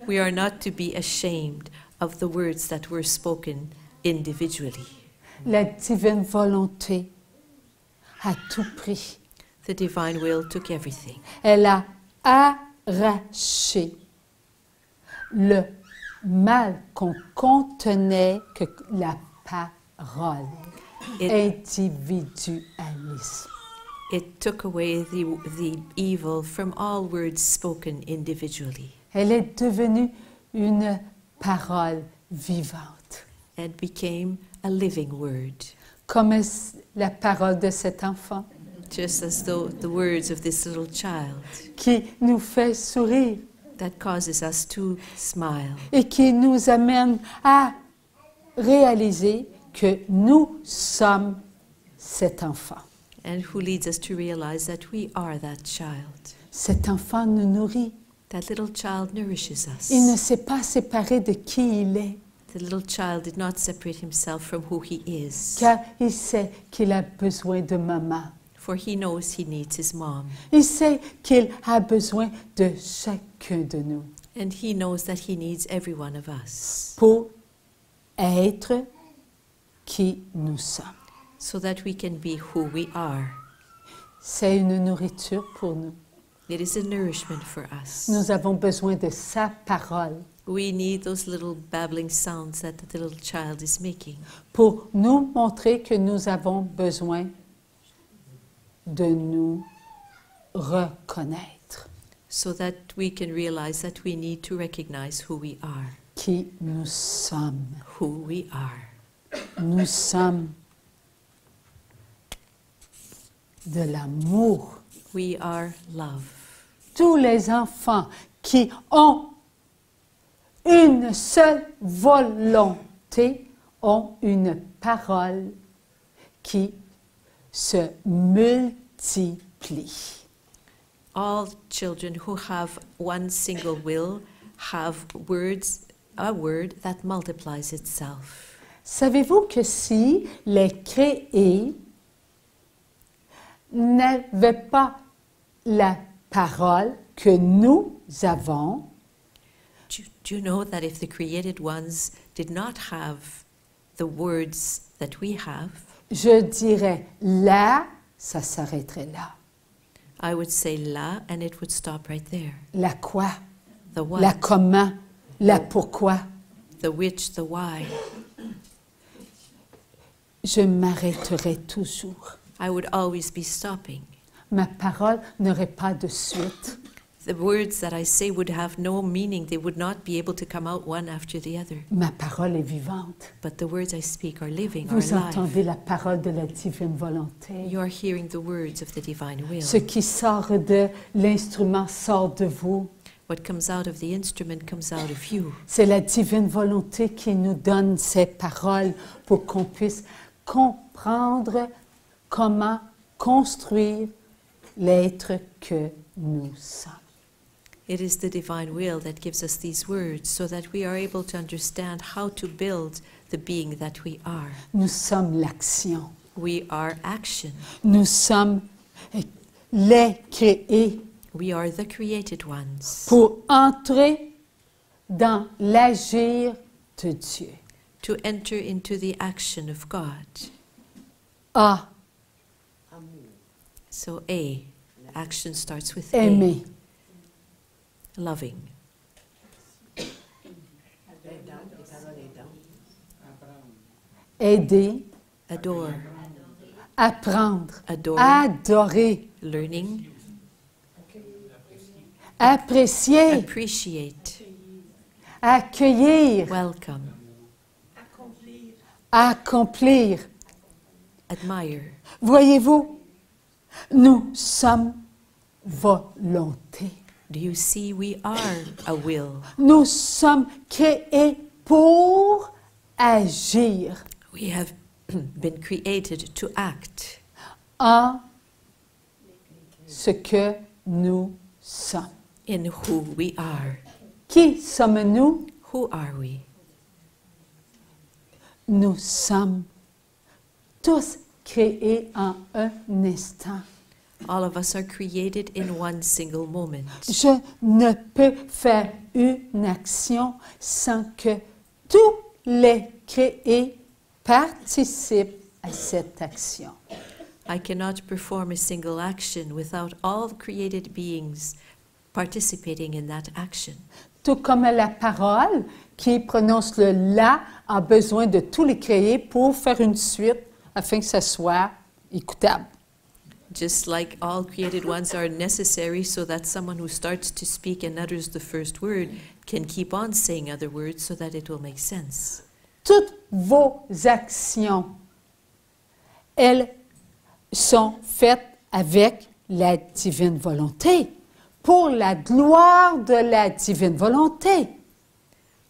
We are not to be ashamed of the words that were spoken individually. La divine volonté a tout pris. The divine will took everything. Elle a arraché le mal qu'on contenait que la parole. Individualisme. It took away the evil from all words spoken individually Elle est devenue une parole vivante, and became a living word, comme la parole de cet enfant just as though the words of this little child qui nous fait sourire that causes us to smile et qui nous amène à réaliser que nous sommes cet enfant. and who leads us to realize that we are that child. Cet enfant nous nourrit. That little child nourishes us. Il ne s'est pas séparé de qui il est, The little child did not separate himself from who he is, car il sait qu'il a besoin de maman. for he knows he needs his mom, Il sait qu'il a besoin de chacun de nous and he knows that he needs every one of us pour être qui nous sommes. so that we can be who we are. C'est une nourriture pour nous. It is a nourishment for us. Nous avons besoin de sa parole We need those little babbling sounds that the little child is making pour nous montrer que nous avons besoin de nous reconnaître so that we can realize that we need to recognize who we are. qui nous sommes. Who we are. Nous sommes de l'amour. We are love. Tous les enfants qui ont une seule volonté ont une parole qui se multiplie. All children who have one single will have a word that multiplies itself. Savez-vous que si les créés n'avaient pas la parole que nous avons, Do you know that if the created ones did not have the words that we have, je dirais là, ça s'arrêterait là. I would say la and it would stop right there. La quoi, The what, la comment, la pourquoi. the which, the why. Je m'arrêterai toujours. I would always be stopping. Ma parole n'aurait pas de suite. The words that I say would have no meaning. They would not be able to come out one after the other. Ma parole est vivante. But the words I speak are living, are Vous alive. entendez la parole de la divine volonté. You are hearing the words of the divine will. Ce qui sort de l'instrument sort de vous. What comes out of the instrument comes out of you. C'est la divine volonté qui nous donne ces paroles pour qu'on puisse comprendre comment construire l'être que nous sommes. It is the divine will that gives us these words so that we are able to understand how to build the being that we are. Nous sommes l'action. We are action. Nous sommes les créés We are the created ones pour entrer dans l'agir de Dieu. to enter into the action of God. A, So action starts with aimer. loving. Aider, Adore, apprendre, adoring, adorer, learning, apprécier, appreciate, accueillir, welcome, accomplir. admire. Voyez-vous, nous sommes volonté. Do you see we are a will? Nous sommes créés pour agir We have been created to act en ce que nous sommes. in who we are. Qui sommes-nous? Who are we? Nous sommes tous créés en un instant. All of us are created in one single moment. Je ne peux faire une action sans que tous les créés participent à cette action. I cannot perform a single action without all created beings participating in that action. Tout comme la parole qui prononce le « la » a besoin de tous les créés pour faire une suite afin que ça soit écoutable. Just like all created ones are necessary so that someone who starts to speak and utters the first word can keep on saying other words so that it will make sense. Toutes vos actions, elles sont faites avec la divine volonté, pour la gloire de la divine volonté.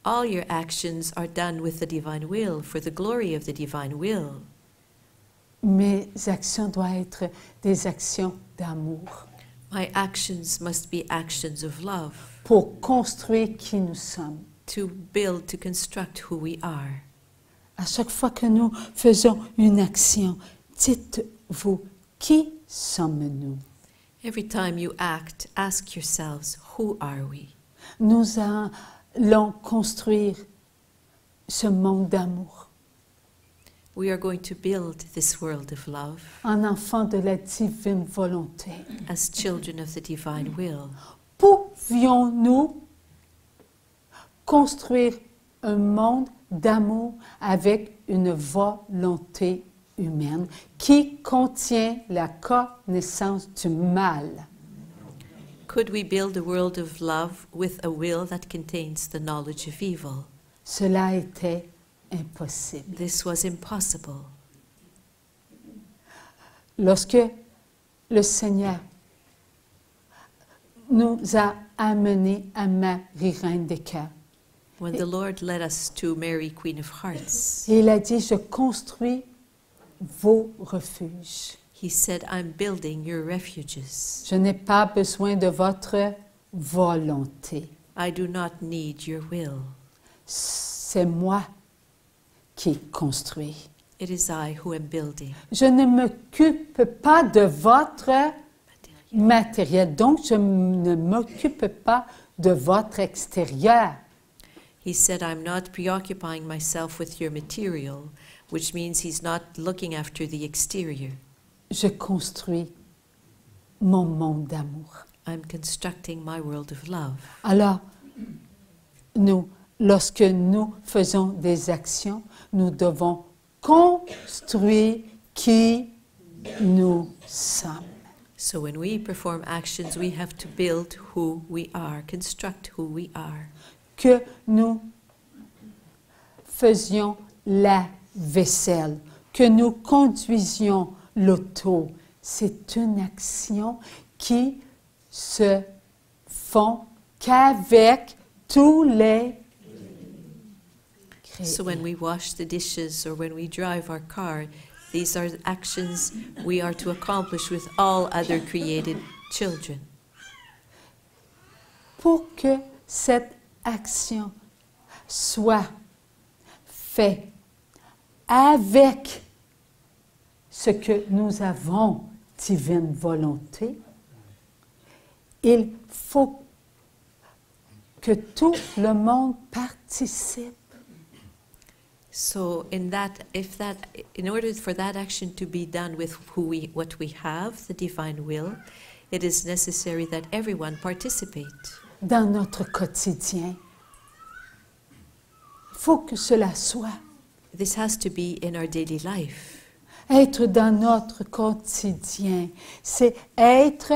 All your actions are done with the divine will, for the glory of the divine will. Mes actions doivent être des actions d'amour My actions must be actions of love, pour construire qui nous sommes. to build, to construct who we are. À chaque fois que nous faisons une action, dites-vous, qui sommes-nous? Every time you act, ask yourselves, who are we? Nous allons construire ce monde d'amour We are going to build this world of love en enfant de la divine volonté. as children of the divine will. Pouvions-nous construire un monde d'amour avec une volonté humaine qui contient la connaissance du mal? Could we build a world of love with a will that contains the knowledge of evil? Cela était impossible. This was impossible. Lorsque le Seigneur nous a amenés à Marie, Reine des Cœurs, When the Lord led us to Mary, Queen of Hearts, et il a dit, je construis vos refuges. He said, I'm building your refuges. Je n'ai pas besoin de votre volonté. I do not need your will. C'est moi qui construis. It is I who am building. Je ne m'occupe pas de votre matériel, donc je ne m'occupe pas de votre extérieur. He said, I'm not preoccupying myself with your material, which means he's not looking after the exterior. Je construis mon monde d'amour. I'm constructing my world of love. Alors, lorsque nous faisons des actions, nous devons construire qui nous sommes. So when we perform actions, we have to build who we are, construct who we are. Que nous faisions la vaisselle, que nous conduisions l'auto, c'est une action qui se font qu'avec tous les créés. So when we wash the dishes or when we drive our car, these are actions we are to accomplish with all other created children. Pour que cette action soit faite avec ce que nous avons, divine volonté, il faut que tout le monde participe. So in order for that action to be done with what we have, the divine will, it is necessary that everyone participate. Dans notre quotidien, il faut que cela soit. This has to be in our daily life. Être dans notre quotidien, c'est être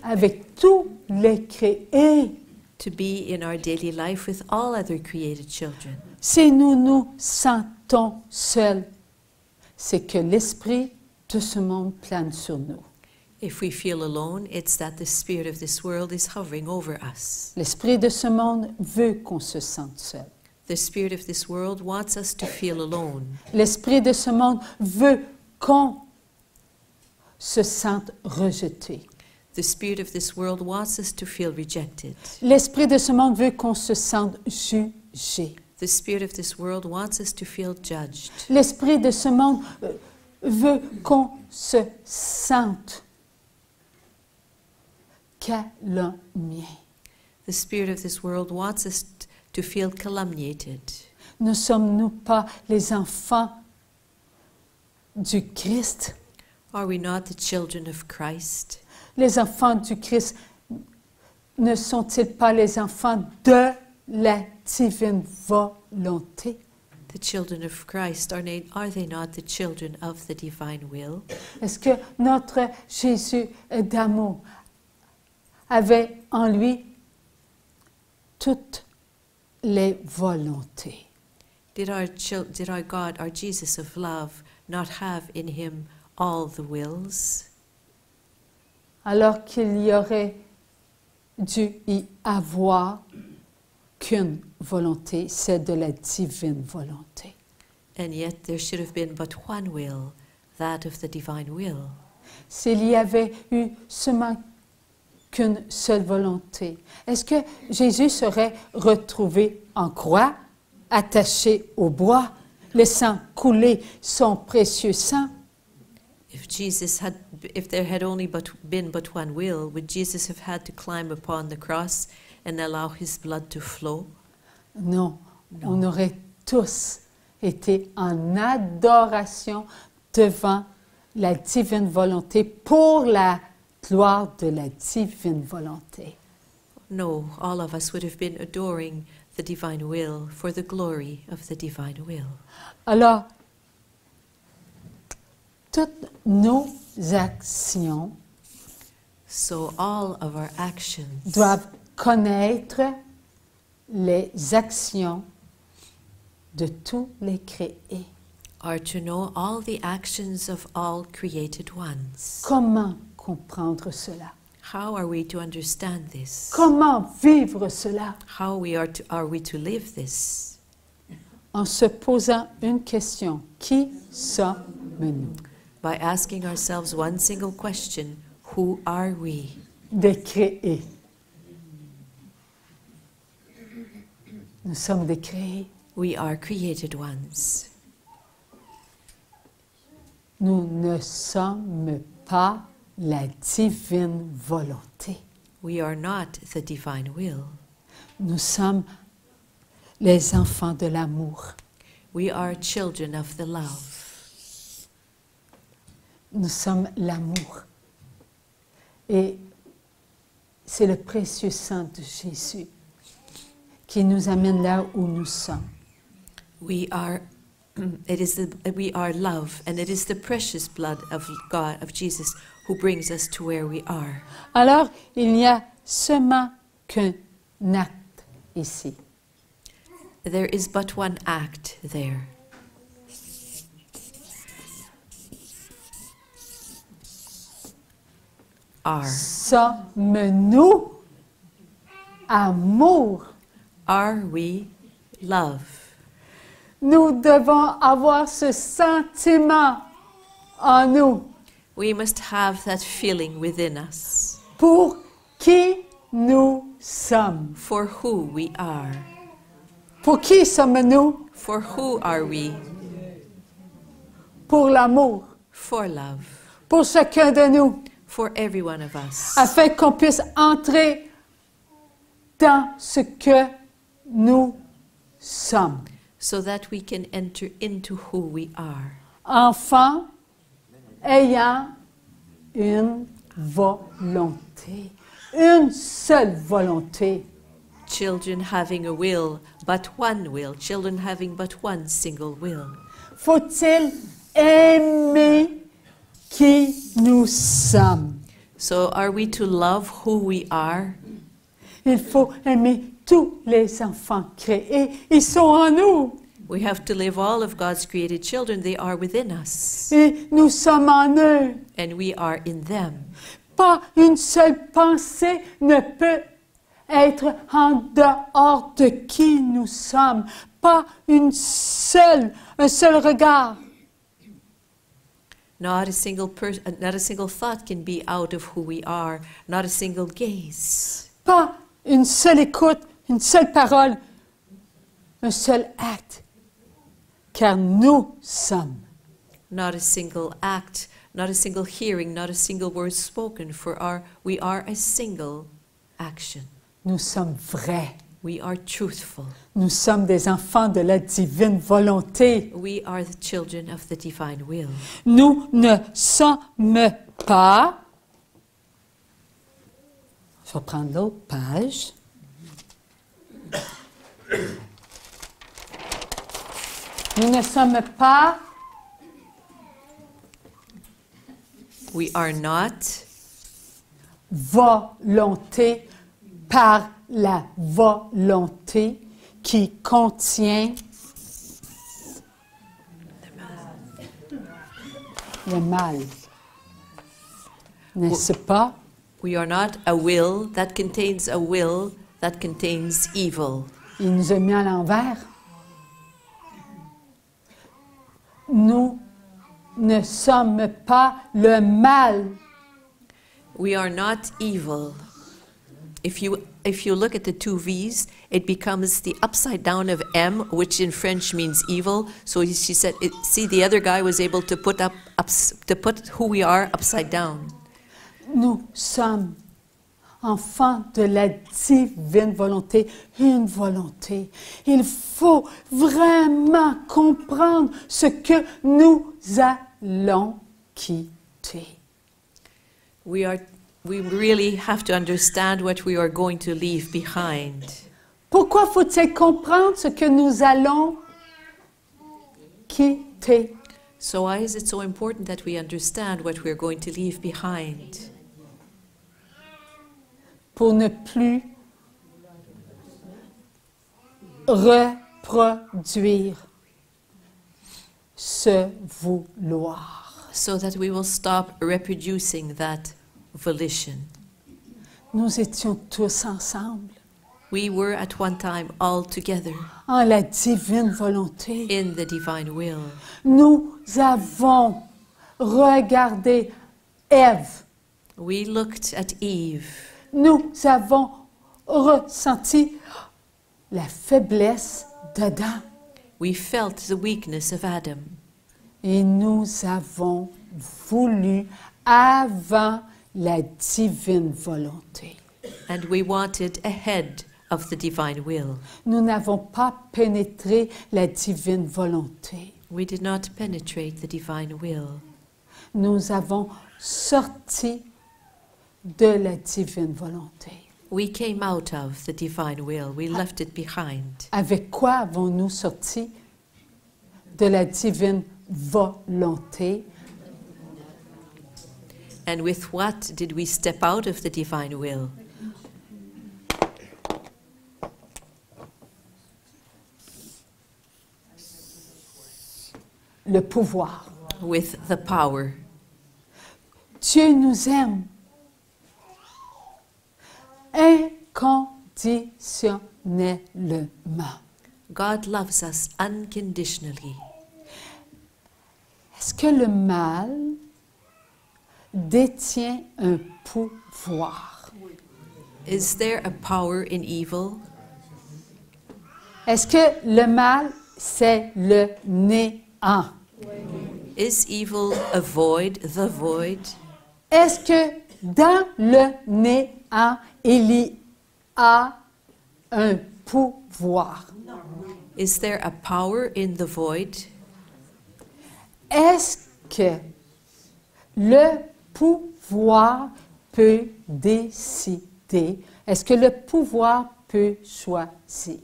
avec tous les créés. To be in our daily life with all other created children. Si nous nous sentons seuls, c'est que l'esprit de ce monde plane sur nous. If we feel alone, it's that the spirit of this world is hovering over us. L'esprit de ce monde veut qu'on se sente seul. The spirit of this world wants us to feel alone. L'esprit de ce monde veut qu'on se sente rejeté. The spirit of this world wants us to feel rejected. L'esprit de ce monde veut qu'on se sente jugé. The spirit of this world wants us to feel judged. L'esprit de ce monde veut qu'on se sente calomnié. The spirit of this world wants us to feel calumniated. Ne sommes-nous pas les enfants du Christ? Are we not the children of Christ? Les enfants du Christ ne sont-ils pas les enfants de la divine volonté? The children of Christ, are they not the children of the divine will? Est-ce que notre Jésus d'amour avait en lui toutes les volontés? Did our God, our Jesus of love, not have in him all the wills? Alors qu'il y aurait dû y avoir qu'une volonté, c'est de la divine volonté. And yet there should have been but one will, that of the divine will. S'il y avait eu seulement qu'une seule volonté, est-ce que Jésus serait retrouvé en croix, attaché au bois, laissant couler son précieux sang? If there had only been but one will, would Jesus have had to climb upon the cross and allow his blood to flow? Non, on aurait tous été en adoration devant la divine volonté pour la gloire de la divine volonté. No, all of us would have been adoring the divine will for the glory of the divine will. Alors, toutes nos actions So all of our actions doivent connaître les actions de tous les créés. are to know all the actions of all created ones. Comment comprendre cela? How are we to understand this? Comment vivre cela? How are we to live this? En se posant une question, qui sommes-nous? By asking ourselves one single question, who are we? Des créés. Nous sommes des créés. We are created ones. Nous ne sommes pas la divine volonté. We are not the divine will. Nous sommes les enfants de l'amour. We are children of the love. Nous sommes l'amour. Et c'est le précieux sang de Jésus qui nous amène là où nous sommes. We are love, and it is the precious blood of God, of Jesus, who brings us to where we are. Alors, il n'y a seulement qu'un acte ici. There is but one act there. Are. Sommes-nous amour? Are we love? Nous devons avoir ce sentiment en nous. We must have that feeling within us Pour qui nous sommes? for who we are. Pour qui sommes-nous? For who are we? Pour l'amour. For love. Pour chacun de nous. For every one of us. Afin qu'on puisse entrer dans ce que nous sommes. So that we can enter into who we are. Enfants ayant une volonté. Une seule volonté. Children having a will, but one will. Children having but one single will. Faut-il aimer qui nous sommes? So are we to love who we are? Il faut aimer tous les enfants créés. Ils sont en nous. We have to live all of God's created children. They are within us. Et nous sommes en eux. And we are in them. Pas une seule pensée ne peut être en dehors de qui nous sommes. Pas un seul regard. Not a single thought can be out of who we are. Not a single gaze. Pas une seule écoute, une seule parole, un seul acte. Car nous sommes. Not a single act, not a single hearing, not a single word spoken, we are a single action. Nous sommes vrais. We are truthful. Nous sommes des enfants de la divine volonté. We are the children of the divine will. Nous ne sommes pas... Je vais prendre l'autre page. Nous ne sommes pas... We are not volonté par la volonté qui contient le mal. N'est-ce pas? We are not a will that contains a will that contains evil. Il nous a mis à l'envers. Nous ne sommes pas le mal. We are not evil. If you look at the two V's, it becomes the upside down of M, which in French means evil. So she said, see, the other guy was able to put who we are upside down. Nous sommes enfants de la divine volonté, une volonté. Il faut vraiment comprendre ce que nous allons quitter. We really have to understand what we are going to leave behind. Pourquoi faut-il comprendre ce que nous allons quitter? So why is it so important that we understand what we are going to leave behind? Pour ne plus reproduire ce vouloir. So that we will stop reproducing that volition. Nous étions tous ensemble. We were at one time all together En la divine volonté. in the divine will. Nous avons regardé Ève. We looked at Eve. Nous avons ressenti la faiblesse d'Adam. We felt the weakness of Adam. Et nous avons voulu avant la divine volonté. And we wanted ahead of the divine will. Nous n'avons pas pénétré la divine volonté. We did not penetrate the divine will. Nous avons sorti de la divine volonté. We came out of the divine will. We left it behind. Avec quoi avons-nous sorti de la divine volonté? And with what did we step out of the divine will? Le pouvoir. With the power. Dieu nous aime inconditionnellement. God loves us unconditionally. Est-ce que le mal détient un pouvoir? Is there a power in evil? Est-ce que le mal, c'est le néant? Is evil a void, the void? Est-ce que dans le néant, il y a un pouvoir? Is there a power in the void? Est-ce que le pouvoir peut décider? Est-ce que le pouvoir peut choisir?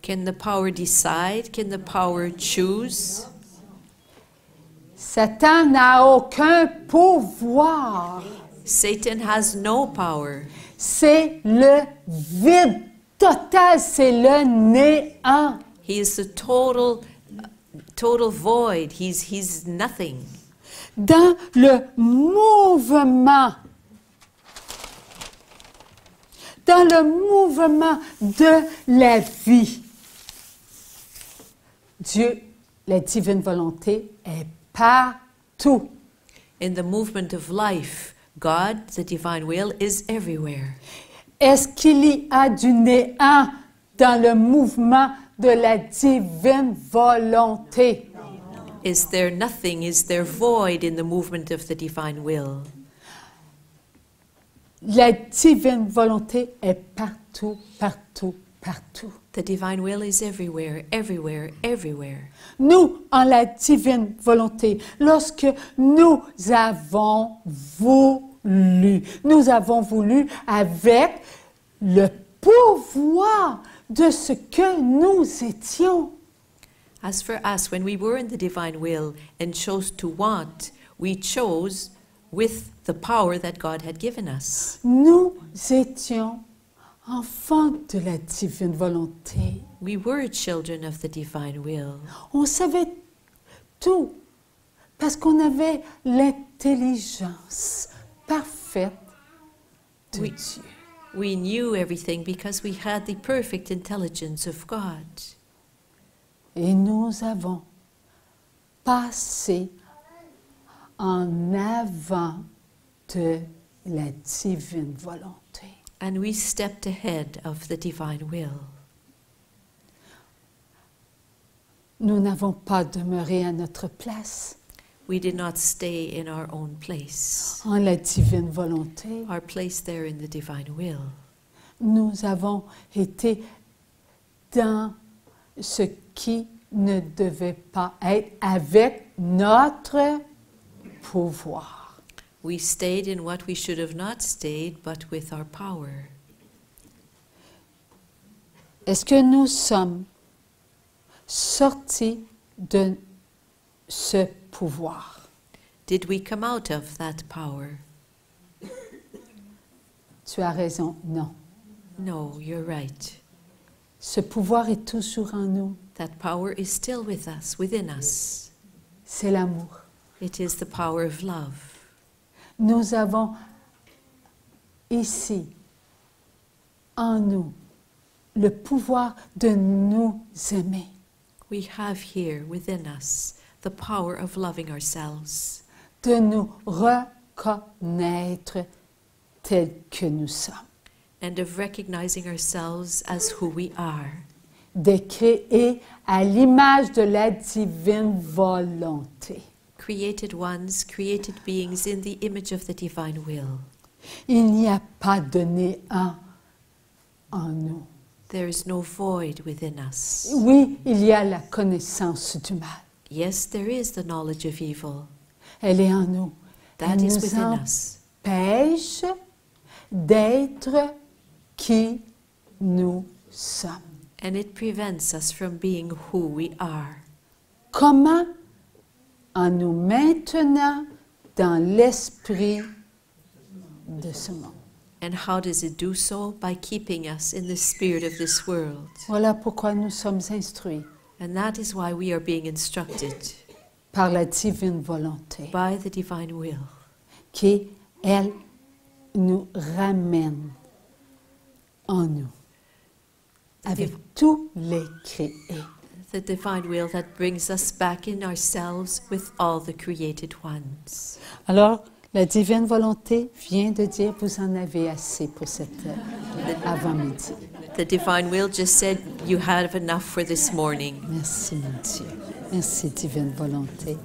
Can the power decide? Can the power choose? Satan n'a aucun pouvoir. Satan has no power. C'est le vide total, c'est le néant. He is the total void. He's nothing. Dans le mouvement de la vie, Dieu, la divine volonté, est partout. In the movement of life, God, the divine will, is everywhere. Est-ce qu'il y a du néant dans le mouvement de la divine volonté? Is there nothing? Is there void in the movement of the divine will? La divine volonté est partout, partout, partout. The divine will is everywhere, everywhere, everywhere. Nous, en la divine volonté, lorsque nous avons voulu avec le pouvoir de ce que nous étions. As for us, when we were in the divine will and chose to want, we chose with the power that God had given us. Nous étions enfants de la divine volonté. We were children of the divine will. On savait tout parce qu'on avait l'intelligence parfaite de Dieu. We knew everything because we had the perfect intelligence of God. Et nous avons passé en avant de la divine volonté. And we stepped ahead of the divine will. Nous n'avons pas demeuré à notre place We did not stay in our own place, en la divine volonté. our place there in the divine will. Nous avons été dans ce qui ne devait pas être avec notre pouvoir. We stayed in what we should have not stayed, but with our power. Est-ce que nous sommes sortis de ce pouvoir? Did we come out of that power? Tu as raison, non. No, you're right. Ce pouvoir est toujours en nous. That power is still with us, within us. C'est l'amour. It is the power of love. Nous avons ici, en nous, le pouvoir de nous aimer. We have here within us the power of loving ourselves, De nous reconnaître tels que nous sommes. and of recognizing ourselves as who we are, Des créés à l'image de la divine volonté. created ones, created beings in the image of the divine will. Il n'y a pas de néant en nous. There is no void within us. Oui, il y a la connaissance du mal. Yes, there is the knowledge of evil. Elle est en nous. That Elle is nous within us. empêche d'être qui nous sommes. And it prevents us from being who we are. Comment? En nous maintenant dans l'esprit de ce monde. And how does it do so? By keeping us in the spirit of this world. Voilà pourquoi nous sommes instruits And that is why we are being instructed par la divine volonté, by the divine will, qui, elle, nous ramène en nous, avec tous les créés. the divine will that brings us back in ourselves with all the created ones. Alors, la divine volonté vient de dire, vous en avez assez pour cette avant-midi. The divine will just said, you have enough for this morning. Merci, mon Dieu. Merci, divine volonté.